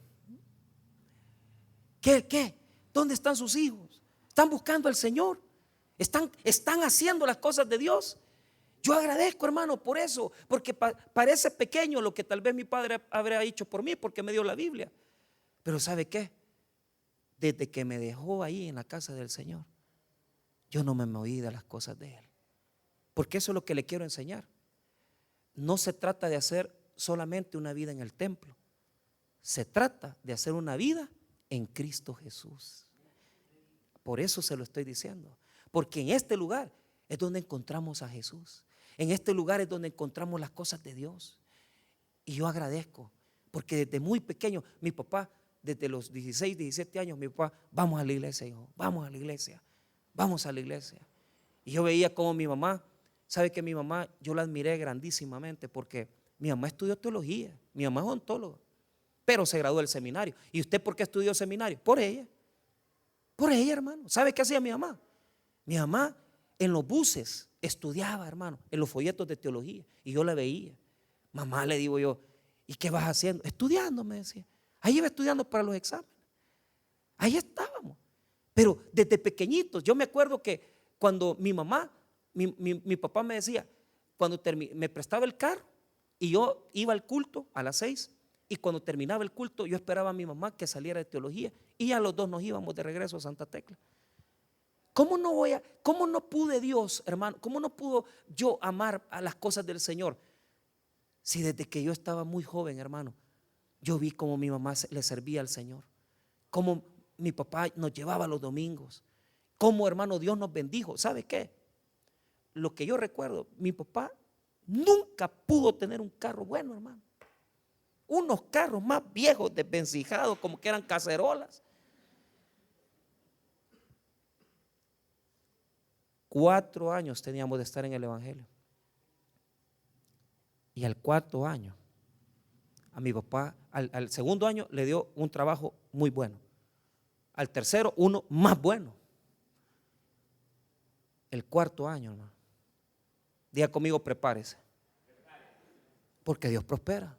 Speaker 2: ¿Qué? ¿Dónde están sus hijos? ¿Están buscando al Señor? ¿Están haciendo las cosas de Dios? Yo agradezco, hermano, por eso, porque parece pequeño lo que tal vez mi padre habría hecho por mí, porque me dio la Biblia. Pero ¿sabe qué? Desde que me dejó ahí en la casa del Señor, yo no me moví de las cosas de Él. Porque eso es lo que le quiero enseñar. No se trata de hacer solamente una vida en el templo. Se trata de hacer una vida en Cristo Jesús. Por eso se lo estoy diciendo. Porque en este lugar es donde encontramos a Jesús. En este lugar es donde encontramos las cosas de Dios. Y yo agradezco, porque desde muy pequeño, mi papá, desde los 16, 17 años, mi papá, vamos a la iglesia, hijo, vamos a la iglesia, vamos a la iglesia. Y yo veía como mi mamá, sabe que mi mamá, yo la admiré grandísimamente, porque mi mamá estudió teología, mi mamá es odontóloga, pero se graduó del seminario. ¿Y usted por qué estudió seminario? Por ella, hermano. ¿Sabe qué hacía mi mamá? Mi mamá en los buses estudiaba, hermano, en los folletos de teología, y yo la veía. Mamá, le digo yo, ¿y qué vas haciendo? Estudiando, me decía. Ahí iba estudiando para los exámenes. Ahí estábamos. Pero desde pequeñitos, yo me acuerdo que cuando mi mamá, mi papá me decía, cuando me prestaba el carro y yo iba al culto a las 6, y cuando terminaba el culto yo esperaba a mi mamá que saliera de teología y ya los dos nos íbamos de regreso a Santa Tecla. ¿Cómo no pude Dios, hermano? ¿Cómo no pudo yo amar a las cosas del Señor? Si desde que yo estaba muy joven, hermano, yo vi cómo mi mamá le servía al Señor, cómo mi papá nos llevaba los domingos, cómo, hermano, Dios nos bendijo. ¿Sabe qué? Lo que yo recuerdo, mi papá nunca pudo tener un carro bueno, hermano. Unos carros más viejos, desvencijados, como que eran cacerolas. 4 años teníamos de estar en el Evangelio. Y al 4.º año, a mi papá, al 2.º año le dio un trabajo muy bueno. Al 3.º, uno más bueno. El 4.º año, hermano. Diga conmigo, prepárese. Porque Dios prospera.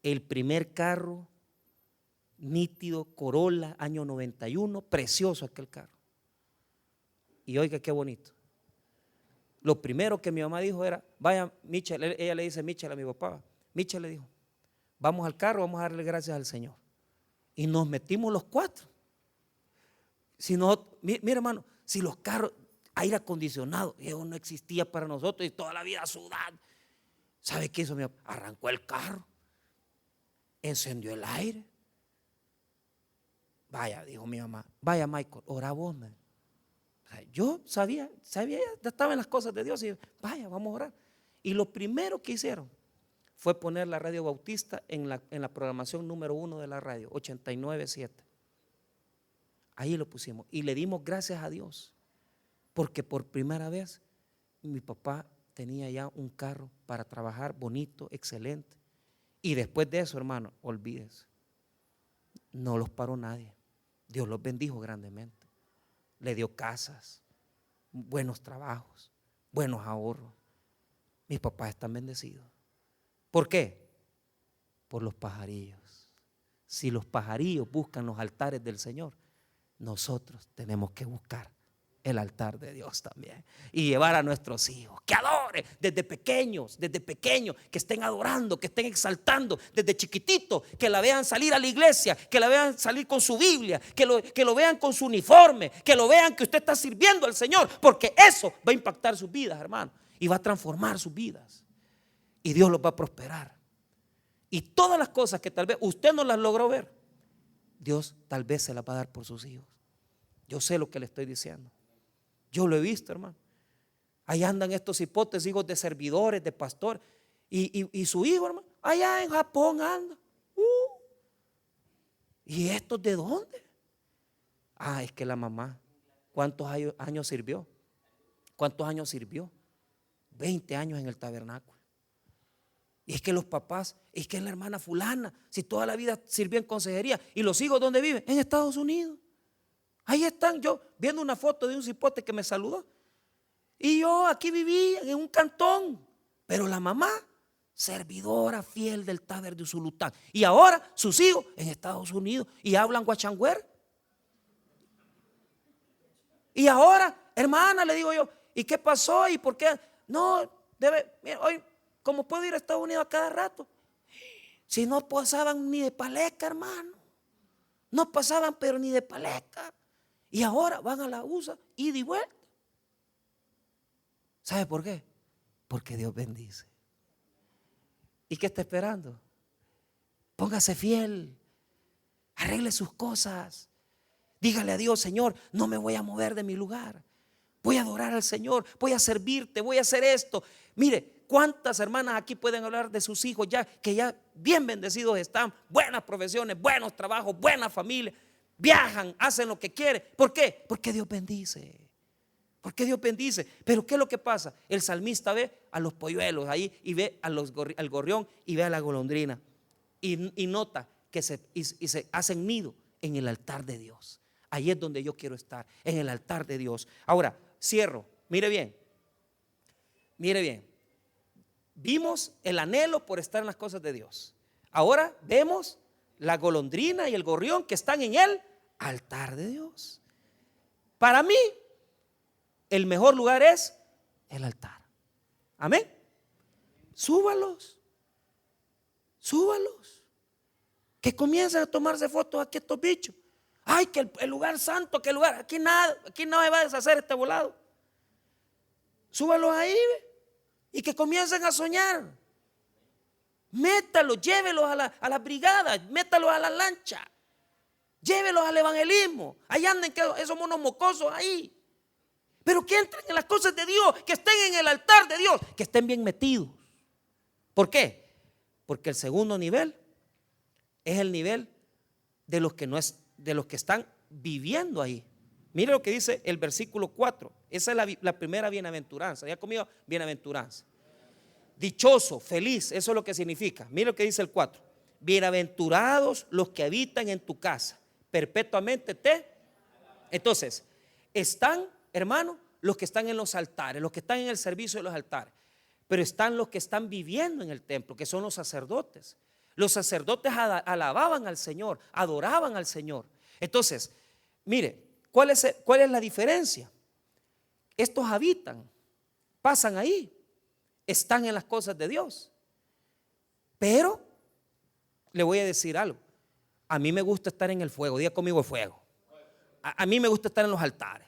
Speaker 2: El primer carro, nítido, Corolla, año 91, precioso aquel carro. Y oiga qué bonito. Lo primero que mi mamá dijo era, vaya, Michel, ella le dice Michel a mi papá. Michel le dijo, vamos al carro, vamos a darle gracias al Señor. Y nos metimos los 4. Si no, mira, hermano, si los carros, aire acondicionado, eso no existía para nosotros y toda la vida sudando. ¿Sabe qué hizo mi papá? Arrancó el carro, encendió el aire. Vaya, dijo mi mamá, vaya Michael, ora vos, man. Yo sabía, ya estaba en las cosas de Dios y vaya, vamos a orar. Y lo primero que hicieron fue poner la radio Bautista en la programación número 1 de la radio, 89.7. Ahí lo pusimos y le dimos gracias a Dios, porque por primera vez mi papá tenía ya un carro para trabajar bonito, excelente. Y después de eso, hermano, olvídese, no los paró nadie. Dios los bendijo grandemente. Le dio casas, buenos trabajos, buenos ahorros. Mis papás están bendecidos. ¿Por qué? Por los pajarillos. Si los pajarillos buscan los altares del Señor, nosotros tenemos que buscar el altar de Dios también. Y llevar a nuestros hijos que adoren desde pequeños, que estén adorando, que estén exaltando desde chiquitito, que la vean salir a la iglesia, que la vean salir con su Biblia, que lo vean con su uniforme, que lo vean que usted está sirviendo al Señor, porque eso va a impactar sus vidas, hermano, y va a transformar sus vidas, y Dios los va a prosperar. Y todas las cosas que tal vez usted no las logró ver, Dios tal vez se las va a dar por sus hijos. Yo sé lo que le estoy diciendo. Yo lo he visto, hermano. Ahí andan estos hipotes, hijos de servidores, de pastores. Y su hijo, hermano, allá en Japón anda. ¿Y estos de dónde? Es que la mamá, ¿cuántos años sirvió? ¿Cuántos años sirvió? 20 años en el tabernáculo. Y es que los papás, es que es la hermana fulana, si toda la vida sirvió en consejería. ¿Y los hijos dónde viven? En Estados Unidos. Ahí están, yo viendo una foto de un cipote que me saludó. Y yo aquí vivía en un cantón. Pero la mamá, servidora fiel del Taber de Usulután. Y ahora sus hijos en Estados Unidos y hablan guachangüer. Y ahora, hermana, le digo yo, ¿y qué pasó? ¿Y por qué? No, mira, hoy, ¿cómo puedo ir a Estados Unidos a cada rato? Si no pasaban ni de paleca, hermano. No pasaban, pero ni de paleca. Y ahora van a la USA y de vuelta. ¿Sabe por qué? Porque Dios bendice. ¿Y qué está esperando? Póngase fiel. Arregle sus cosas. Dígale a Dios, Señor, no me voy a mover de mi lugar. Voy a adorar al Señor. Voy a servirte. Voy a hacer esto. Mire, ¿cuántas hermanas aquí pueden hablar de sus hijos ya que ya bien bendecidos están? Buenas profesiones, buenos trabajos, buena familia. Viajan, hacen lo que quieren. ¿Por qué? Porque Dios bendice. Porque Dios bendice. Pero ¿qué es lo que pasa? El salmista ve a los polluelos ahí y ve al gorrión y ve a la golondrina. Y nota que se hacen nido en el altar de Dios. Ahí es donde yo quiero estar, en el altar de Dios. Ahora, cierro. Mire bien. Mire bien. Vimos el anhelo por estar en las cosas de Dios. Ahora vemos la golondrina y el gorrión que están en el altar de Dios. Para mí, el mejor lugar es el altar. Amén. Súbalos. Súbalos. Que comiencen a tomarse fotos aquí estos bichos. Ay, que el lugar santo, que el lugar, aquí nada, aquí no se va a deshacer este volado. Súbalos ahí, ¿ve? Y que comiencen a soñar. Métalos, llévelos a la brigada, métalos a la lancha, llévelos al evangelismo. Ahí anden esos monos mocosos ahí. Pero que entren en las cosas de Dios, que estén en el altar de Dios, que estén bien metidos. ¿Por qué? Porque el segundo nivel es el nivel de los que están viviendo ahí. Mire lo que dice el versículo 4. Esa es la primera bienaventuranza. ¿Ya comido bienaventuranza? Dichoso, feliz, eso es lo que significa. Mire lo que dice el 4. Bienaventurados los que habitan en tu casa, perpetuamente Entonces, están, hermano, los que están en los altares, los que están en el servicio de los altares. Pero están los que están viviendo en el templo, que son los sacerdotes. Los sacerdotes alababan al Señor, adoraban al Señor. Entonces, mire, ¿cuál es la diferencia? Estos habitan, pasan ahí, están en las cosas de Dios. Pero le voy a decir algo. A mí me gusta estar en el fuego. Diga conmigo el fuego. A mí me gusta estar en los altares.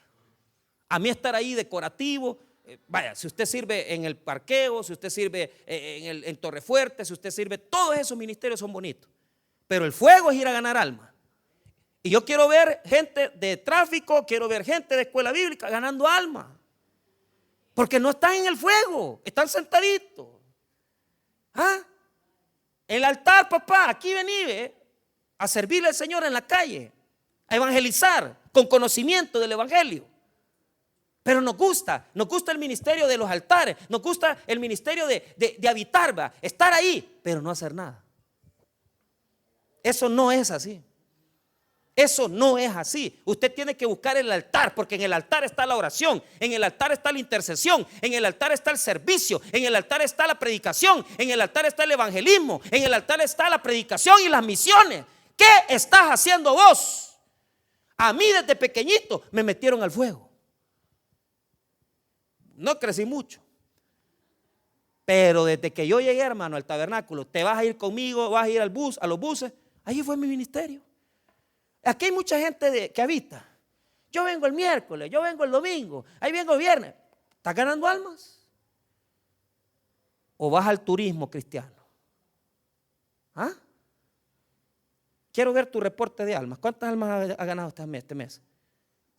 Speaker 2: A mí estar ahí decorativo. Vaya, si usted sirve en el parqueo, si usted sirve en Torrefuerte, si usted sirve, todos esos ministerios son bonitos. Pero el fuego es ir a ganar alma. Y yo quiero ver gente de tráfico, quiero ver gente de escuela bíblica ganando alma. Porque no están en el fuego, están sentaditos. El altar, papá, aquí vení a servirle al Señor en la calle, a evangelizar con conocimiento del evangelio. Pero nos gusta el ministerio de los altares, nos gusta el ministerio de habitar, estar ahí, pero no hacer nada. Eso no es así. Eso no es así. Usted tiene que buscar el altar, porque en el altar está la oración, en el altar está la intercesión, en el altar está el servicio, en el altar está la predicación, en el altar está el evangelismo, en el altar está la predicación y las misiones. ¿Qué estás haciendo vos? A mí desde pequeñito me metieron al fuego. no crecí mucho. Pero desde que yo llegué, hermano, al tabernáculo, te vas a ir conmigo, vas a ir al bus, a los buses. Ahí fue mi ministerio. Aquí hay mucha gente que habita. Yo vengo el miércoles, yo vengo el domingo, ahí vengo el viernes. ¿Estás ganando almas? ¿O vas al turismo cristiano? ¿Ah? Quiero ver tu reporte de almas. ¿Cuántas almas ha ganado este mes?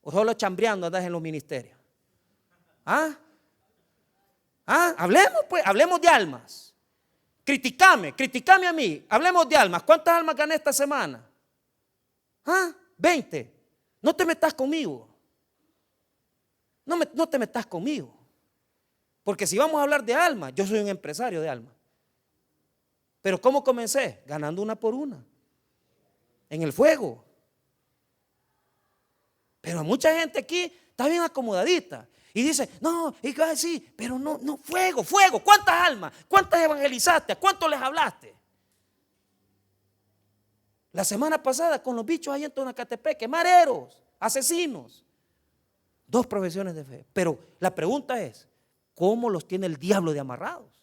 Speaker 2: ¿O solo chambreando andas en los ministerios? ¿Ah? Hablemos pues, hablemos de almas. Criticame a mí, hablemos de almas. ¿Cuántas almas gané esta semana? 20. No te metas conmigo. No te metas conmigo. Porque si vamos a hablar de almas, yo soy un empresario de almas. Pero ¿cómo comencé? Ganando una por una. En el fuego. Pero mucha gente aquí está bien acomodadita. Y dice, no, y que sí, pero no, fuego. ¿Cuántas almas? ¿Cuántas evangelizaste? ¿A cuántos les hablaste? La semana pasada con los bichos ahí en Tonacatepeque, mareros, asesinos. 2 profesiones de fe. Pero la pregunta es, ¿cómo los tiene el diablo de amarrados?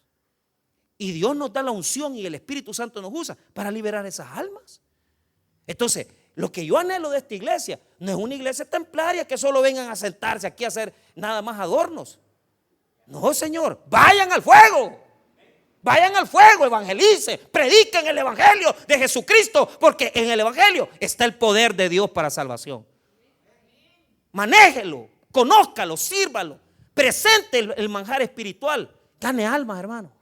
Speaker 2: Y Dios nos da la unción y el Espíritu Santo nos usa para liberar esas almas. Entonces, lo que yo anhelo de esta iglesia no es una iglesia templaria que solo vengan a sentarse aquí a hacer nada más adornos. No, Señor, vayan al fuego. Vayan al fuego, evangelicen, prediquen el evangelio de Jesucristo, porque en el evangelio está el poder de Dios para salvación. Manéjelo, conózcalo, sírvalo, presente el manjar espiritual. Gane almas, hermano.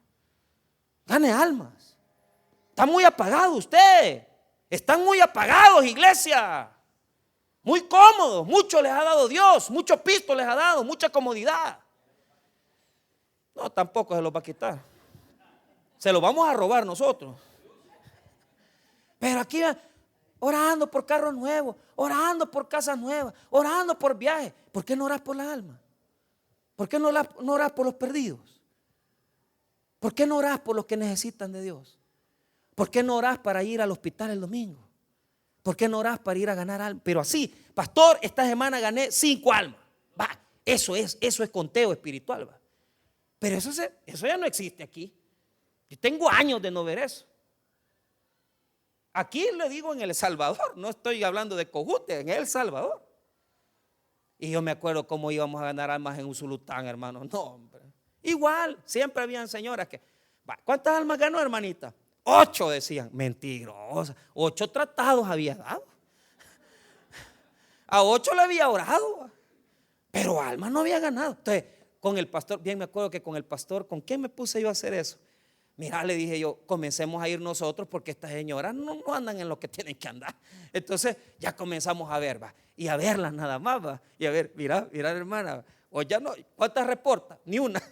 Speaker 2: Gane almas. Está muy apagado usted. Están muy apagados, iglesia. Muy cómodos. Mucho les ha dado Dios. Mucho pisto les ha dado. Mucha comodidad. No, tampoco se los va a quitar. Se los vamos a robar nosotros. Pero aquí orando por carros nuevos, orando por casas nuevas, orando por viajes. ¿Por qué no oras por las almas? ¿Por qué no oras por los perdidos? ¿Por qué no oras por los que necesitan de Dios? ¿Por qué no orás para ir al hospital el domingo? ¿Por qué no orás para ir a ganar almas? Pero así, pastor, esta semana gané 5 almas. Va, eso es conteo espiritual. Va. Pero eso ya no existe aquí. Yo tengo años de no ver eso. Aquí le digo en El Salvador, no estoy hablando de Cojute, en El Salvador. Y yo me acuerdo cómo íbamos a ganar almas en Usulután, hermano. No, hombre. Igual, siempre habían señoras que, ¿cuántas almas ganó, hermanita? 8 decían, mentirosa. 8 tratados había dado. A 8 le había orado, pero almas no había ganado. Entonces, con el pastor, bien me acuerdo que con el pastor, ¿con qué me puse yo a hacer eso? Mira, le dije yo, comencemos a ir nosotros porque estas señoras no andan en lo que tienen que andar. Entonces, ya comenzamos a ver, y a verlas nada más, y a ver, mira, hermana, o ya no, ¿cuántas reporta? Ni una.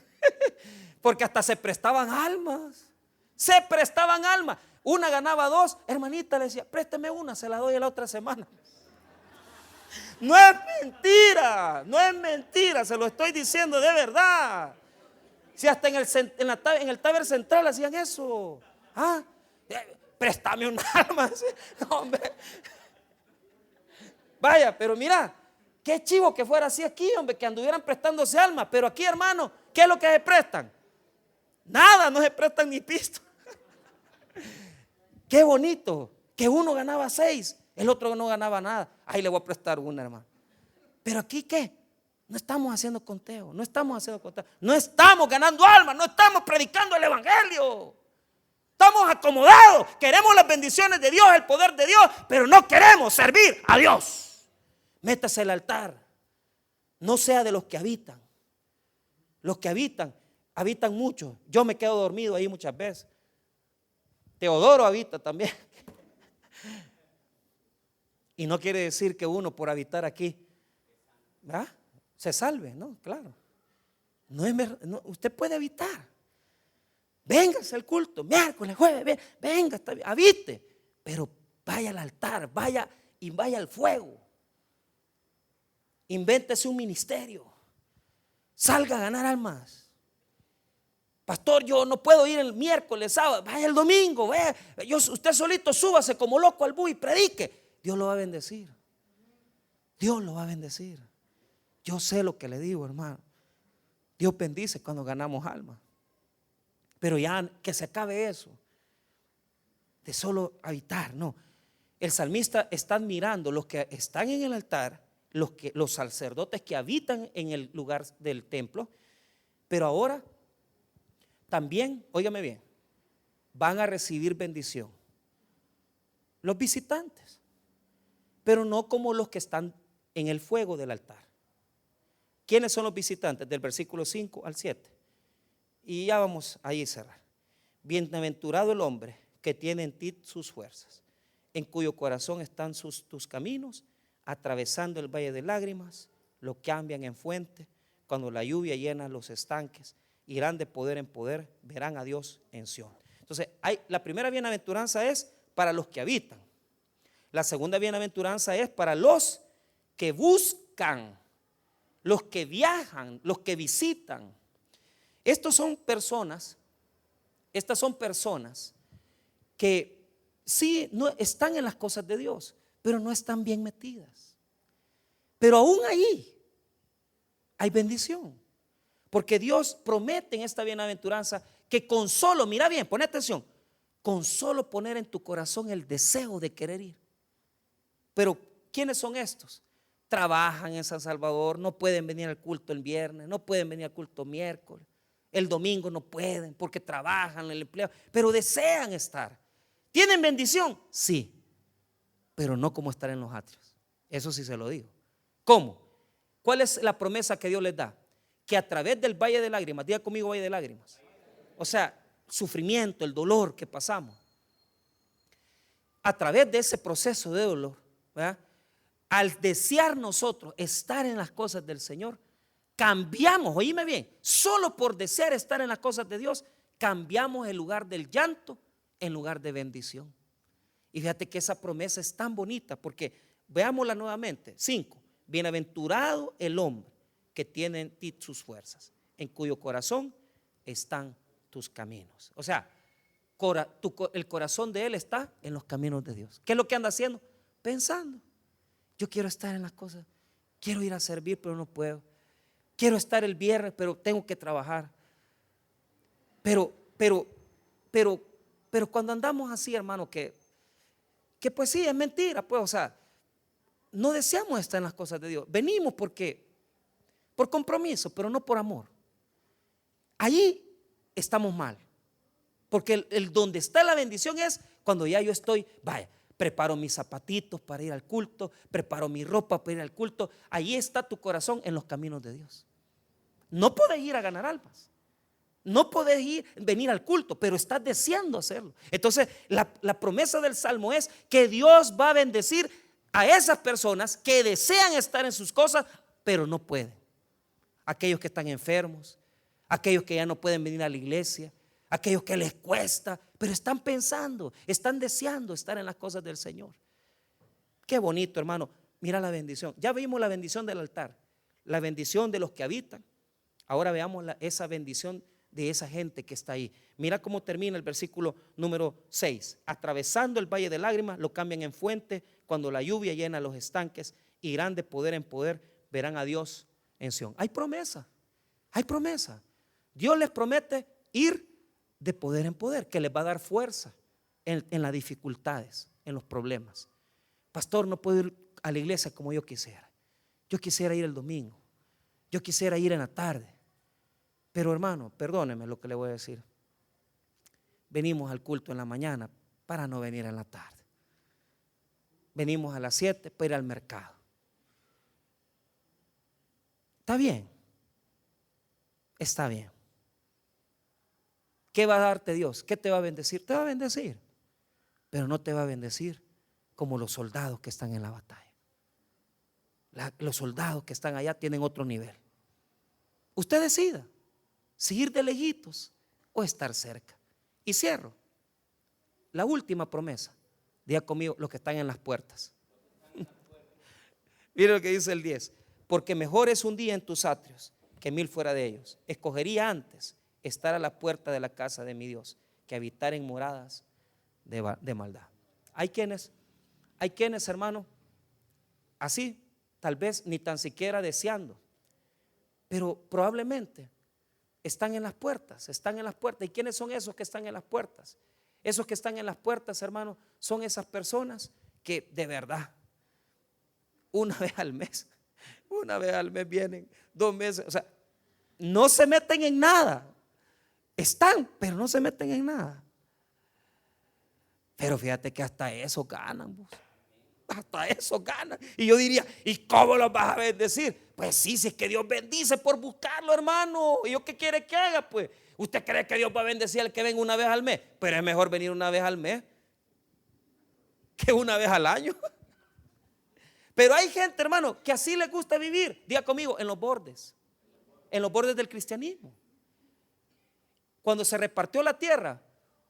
Speaker 2: Porque hasta se prestaban almas. Se prestaban almas. Una ganaba 2, hermanita le decía, présteme una, se la doy a la otra semana. No es mentira, se lo estoy diciendo de verdad. Si hasta en el Taber Central hacían eso. Préstame un alma. No, hombre. Vaya, pero mira, qué chivo que fuera así aquí, hombre, que anduvieran prestándose almas. Pero aquí, hermano, ¿qué es lo que se prestan? Nada, no se prestan ni pisto. Qué bonito, que uno ganaba 6, el otro no ganaba nada. Ahí le voy a prestar una, hermano. Pero aquí, ¿qué? No estamos haciendo conteo, no estamos ganando almas, no estamos predicando el evangelio. Estamos acomodados, queremos las bendiciones de Dios, el poder de Dios, pero no queremos servir a Dios. Métase al altar, no sea de los que habitan. Los que habitan mucho. Yo me quedo dormido ahí muchas veces. Teodoro habita también. Y no quiere decir que uno por habitar aquí, ¿verdad?, se salve, no, claro. Usted puede habitar. Véngase al culto, miércoles, jueves, venga, habite. Pero vaya al altar, vaya al fuego. Invéntese un ministerio. Salga a ganar almas. Pastor, yo no puedo ir el miércoles, sábado, vaya el domingo, vaya. Usted solito súbase como loco al bus y predique. Dios lo va a bendecir. Dios lo va a bendecir. Yo sé lo que le digo, hermano. Dios bendice cuando ganamos almas. Pero ya que se acabe eso, de solo habitar, no. El salmista está admirando los que están en el altar, los sacerdotes que habitan en el lugar del templo, pero ahora también, óigame bien, van a recibir bendición los visitantes, pero no como los que están en el fuego del altar. ¿Quiénes son los visitantes? Del versículo 5 al 7. Y ya vamos ahí a cerrar. Bienaventurado el hombre que tiene en ti sus fuerzas, en cuyo corazón están tus caminos, atravesando el valle de lágrimas, lo cambian en fuente, cuando la lluvia llena los estanques, irán de poder en poder, verán a Dios en Sión. Entonces, la primera bienaventuranza es para los que habitan. La segunda bienaventuranza es para los que buscan, los que viajan, los que visitan. Estas son personas que sí no están en las cosas de Dios, pero no están bien metidas. Pero aún ahí hay bendición, porque Dios promete en esta bienaventuranza que con solo, mira bien, pon atención, con solo poner en tu corazón el deseo de querer ir. Pero ¿quiénes son estos? Trabajan en San Salvador, no pueden venir al culto el viernes, no pueden venir al culto miércoles, el domingo no pueden porque trabajan en el empleo, pero desean estar. ¿Tienen bendición? Sí, pero no como estar en los atrios. Eso sí se lo digo. ¿Cómo? ¿Cuál es la promesa que Dios les da? Que a través del valle de lágrimas, diga conmigo valle de lágrimas, o sea, sufrimiento, el dolor que pasamos, a través de ese proceso de dolor, ¿verdad? Al desear nosotros estar en las cosas del Señor, cambiamos, oíme bien, solo por desear estar en las cosas de Dios, cambiamos el lugar del llanto en lugar de bendición. Y fíjate que esa promesa es tan bonita, porque veámosla nuevamente. 5, bienaventurado el hombre que tiene en ti sus fuerzas, en cuyo corazón están tus caminos. O sea, el corazón de él está en los caminos de Dios. ¿Qué es lo que anda haciendo? Pensando, yo quiero estar en las cosas, quiero ir a servir pero no puedo, quiero estar el viernes pero tengo que trabajar. Pero cuando andamos así, hermano, que pues sí, es mentira, pues, o sea, no deseamos estar en las cosas de Dios. Venimos por compromiso, pero no por amor. Allí estamos mal, porque el donde está la bendición es cuando ya yo estoy, vaya, preparo mis zapatitos para ir al culto, preparo mi ropa para ir al culto. Allí está tu corazón en los caminos de Dios. No podés ir a ganar almas, no podés venir al culto, pero estás deseando hacerlo. Entonces la promesa del Salmo es que Dios va a bendecir a esas personas que desean estar en sus cosas, pero no pueden. Aquellos que están enfermos, aquellos que ya no pueden venir a la iglesia, aquellos que les cuesta, pero están pensando, están deseando estar en las cosas del Señor. Qué bonito, hermano. Mira la bendición. Ya vimos la bendición del altar, la bendición de los que habitan. Ahora veamos esa bendición de esa gente que está ahí. Mira cómo termina el versículo número 6. Atravesando el valle de lágrimas, lo cambian en fuente. Cuando la lluvia llena los estanques, irán de poder en poder, verán a Dios en Sión. Hay promesa, hay promesa. Dios les promete ir de poder en poder, que les va a dar fuerza en las dificultades, en los problemas. Pastor, no puedo ir a la iglesia como yo quisiera. Yo quisiera ir el domingo, yo quisiera ir en la tarde. Pero hermano, perdóneme lo que le voy a decir. Venimos al culto en la mañana para no venir en la tarde. Venimos a las 7 para ir al mercado. Está bien. Está bien. ¿Qué va a darte Dios? ¿Qué te va a bendecir? Te va a bendecir, pero no te va a bendecir como los soldados que están en la batalla. Los soldados que están allá tienen otro nivel. Usted decida si ir de lejitos o estar cerca. Y cierro. La última promesa. Diga conmigo, los que están en las puertas. Mira lo que dice el 10. Porque mejor es un día en tus atrios que 1000 fuera de ellos. Escogería antes estar a la puerta de la casa de mi Dios que habitar en moradas de maldad. Hay quienes, hermano, así, tal vez ni tan siquiera deseando, pero probablemente están en las puertas, están en las puertas. ¿Y quiénes son esos que están en las puertas? Esos que están en las puertas, hermano, son esas personas que de verdad, una vez al mes vienen, 2 meses, o sea, no se meten en nada. Están, pero no se meten en nada. Pero fíjate que hasta eso ganan, vos. Hasta eso ganan. Y yo diría, ¿y cómo los vas a bendecir? Pues sí, si es que Dios bendice por buscarlo, hermano. ¿Y yo qué quiere que haga? Pues, ¿usted cree que Dios va a bendecir al que venga una vez al mes? Pero es mejor venir una vez al mes que una vez al año. Pero hay gente, hermano, que así le gusta vivir. Diga conmigo, en los bordes del cristianismo. Cuando se repartió la tierra,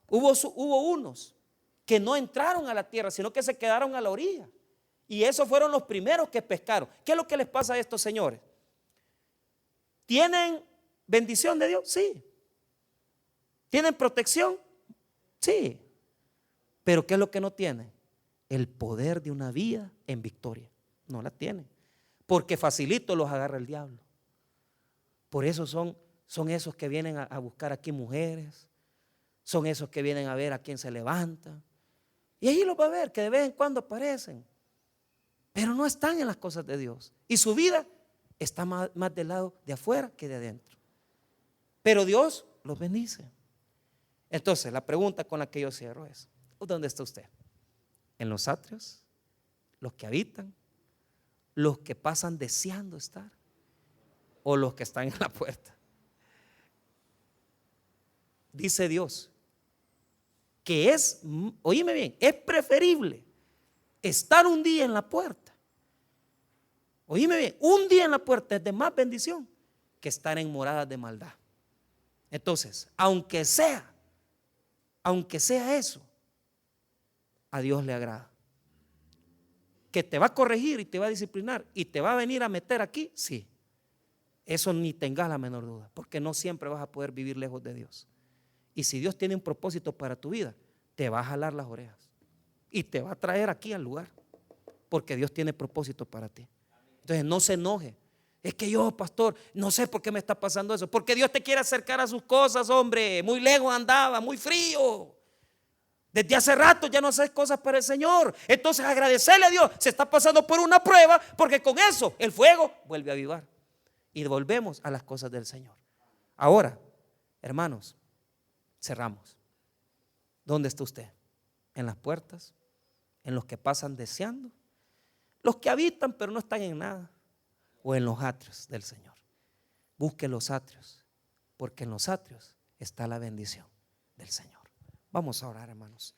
Speaker 2: hubo unos que no entraron a la tierra, sino que se quedaron a la orilla. Y esos fueron los primeros que pescaron. ¿Qué es lo que les pasa a estos señores? ¿Tienen bendición de Dios? Sí. ¿Tienen protección? Sí. Pero ¿qué es lo que no tienen? El poder de una vida en victoria. No la tienen. Porque facilito los agarra el diablo. Por eso son esos que vienen a buscar aquí mujeres. Son esos que vienen a ver a quién se levanta. Y ahí los va a ver, que de vez en cuando aparecen. Pero no están en las cosas de Dios. Y su vida está más del lado de afuera que de adentro. Pero Dios los bendice. Entonces, la pregunta con la que yo cierro es: ¿dónde está usted? ¿En los atrios? ¿Los que habitan? ¿Los que pasan deseando estar? ¿O los que están en la puerta? Dice Dios que es, oíme bien, es preferible estar un día en la puerta. Oíme bien, un día en la puerta es de más bendición que estar en moradas de maldad. Entonces, aunque sea eso, a Dios le agrada. Que te va a corregir y te va a disciplinar y te va a venir a meter aquí, sí. Eso ni tengas la menor duda, porque no siempre vas a poder vivir lejos de Dios. Y si Dios tiene un propósito para tu vida, te va a jalar las orejas y te va a traer aquí al lugar, porque Dios tiene propósito para ti. Entonces no se enoje. Es que yo, pastor, no sé por qué me está pasando eso. Porque Dios te quiere acercar a sus cosas, hombre. Muy lejos andaba, muy frío. Desde hace rato ya no haces cosas para el Señor. Entonces agradecerle a Dios. Se está pasando por una prueba, porque con eso el fuego vuelve a avivar. Y volvemos a las cosas del Señor. Ahora, hermanos, cerramos. ¿Dónde está usted? ¿En las puertas? ¿En los que pasan deseando? ¿Los que habitan pero no están en nada? ¿O en los atrios del Señor? Busque los atrios, porque en los atrios está la bendición del Señor. Vamos a orar, hermanos.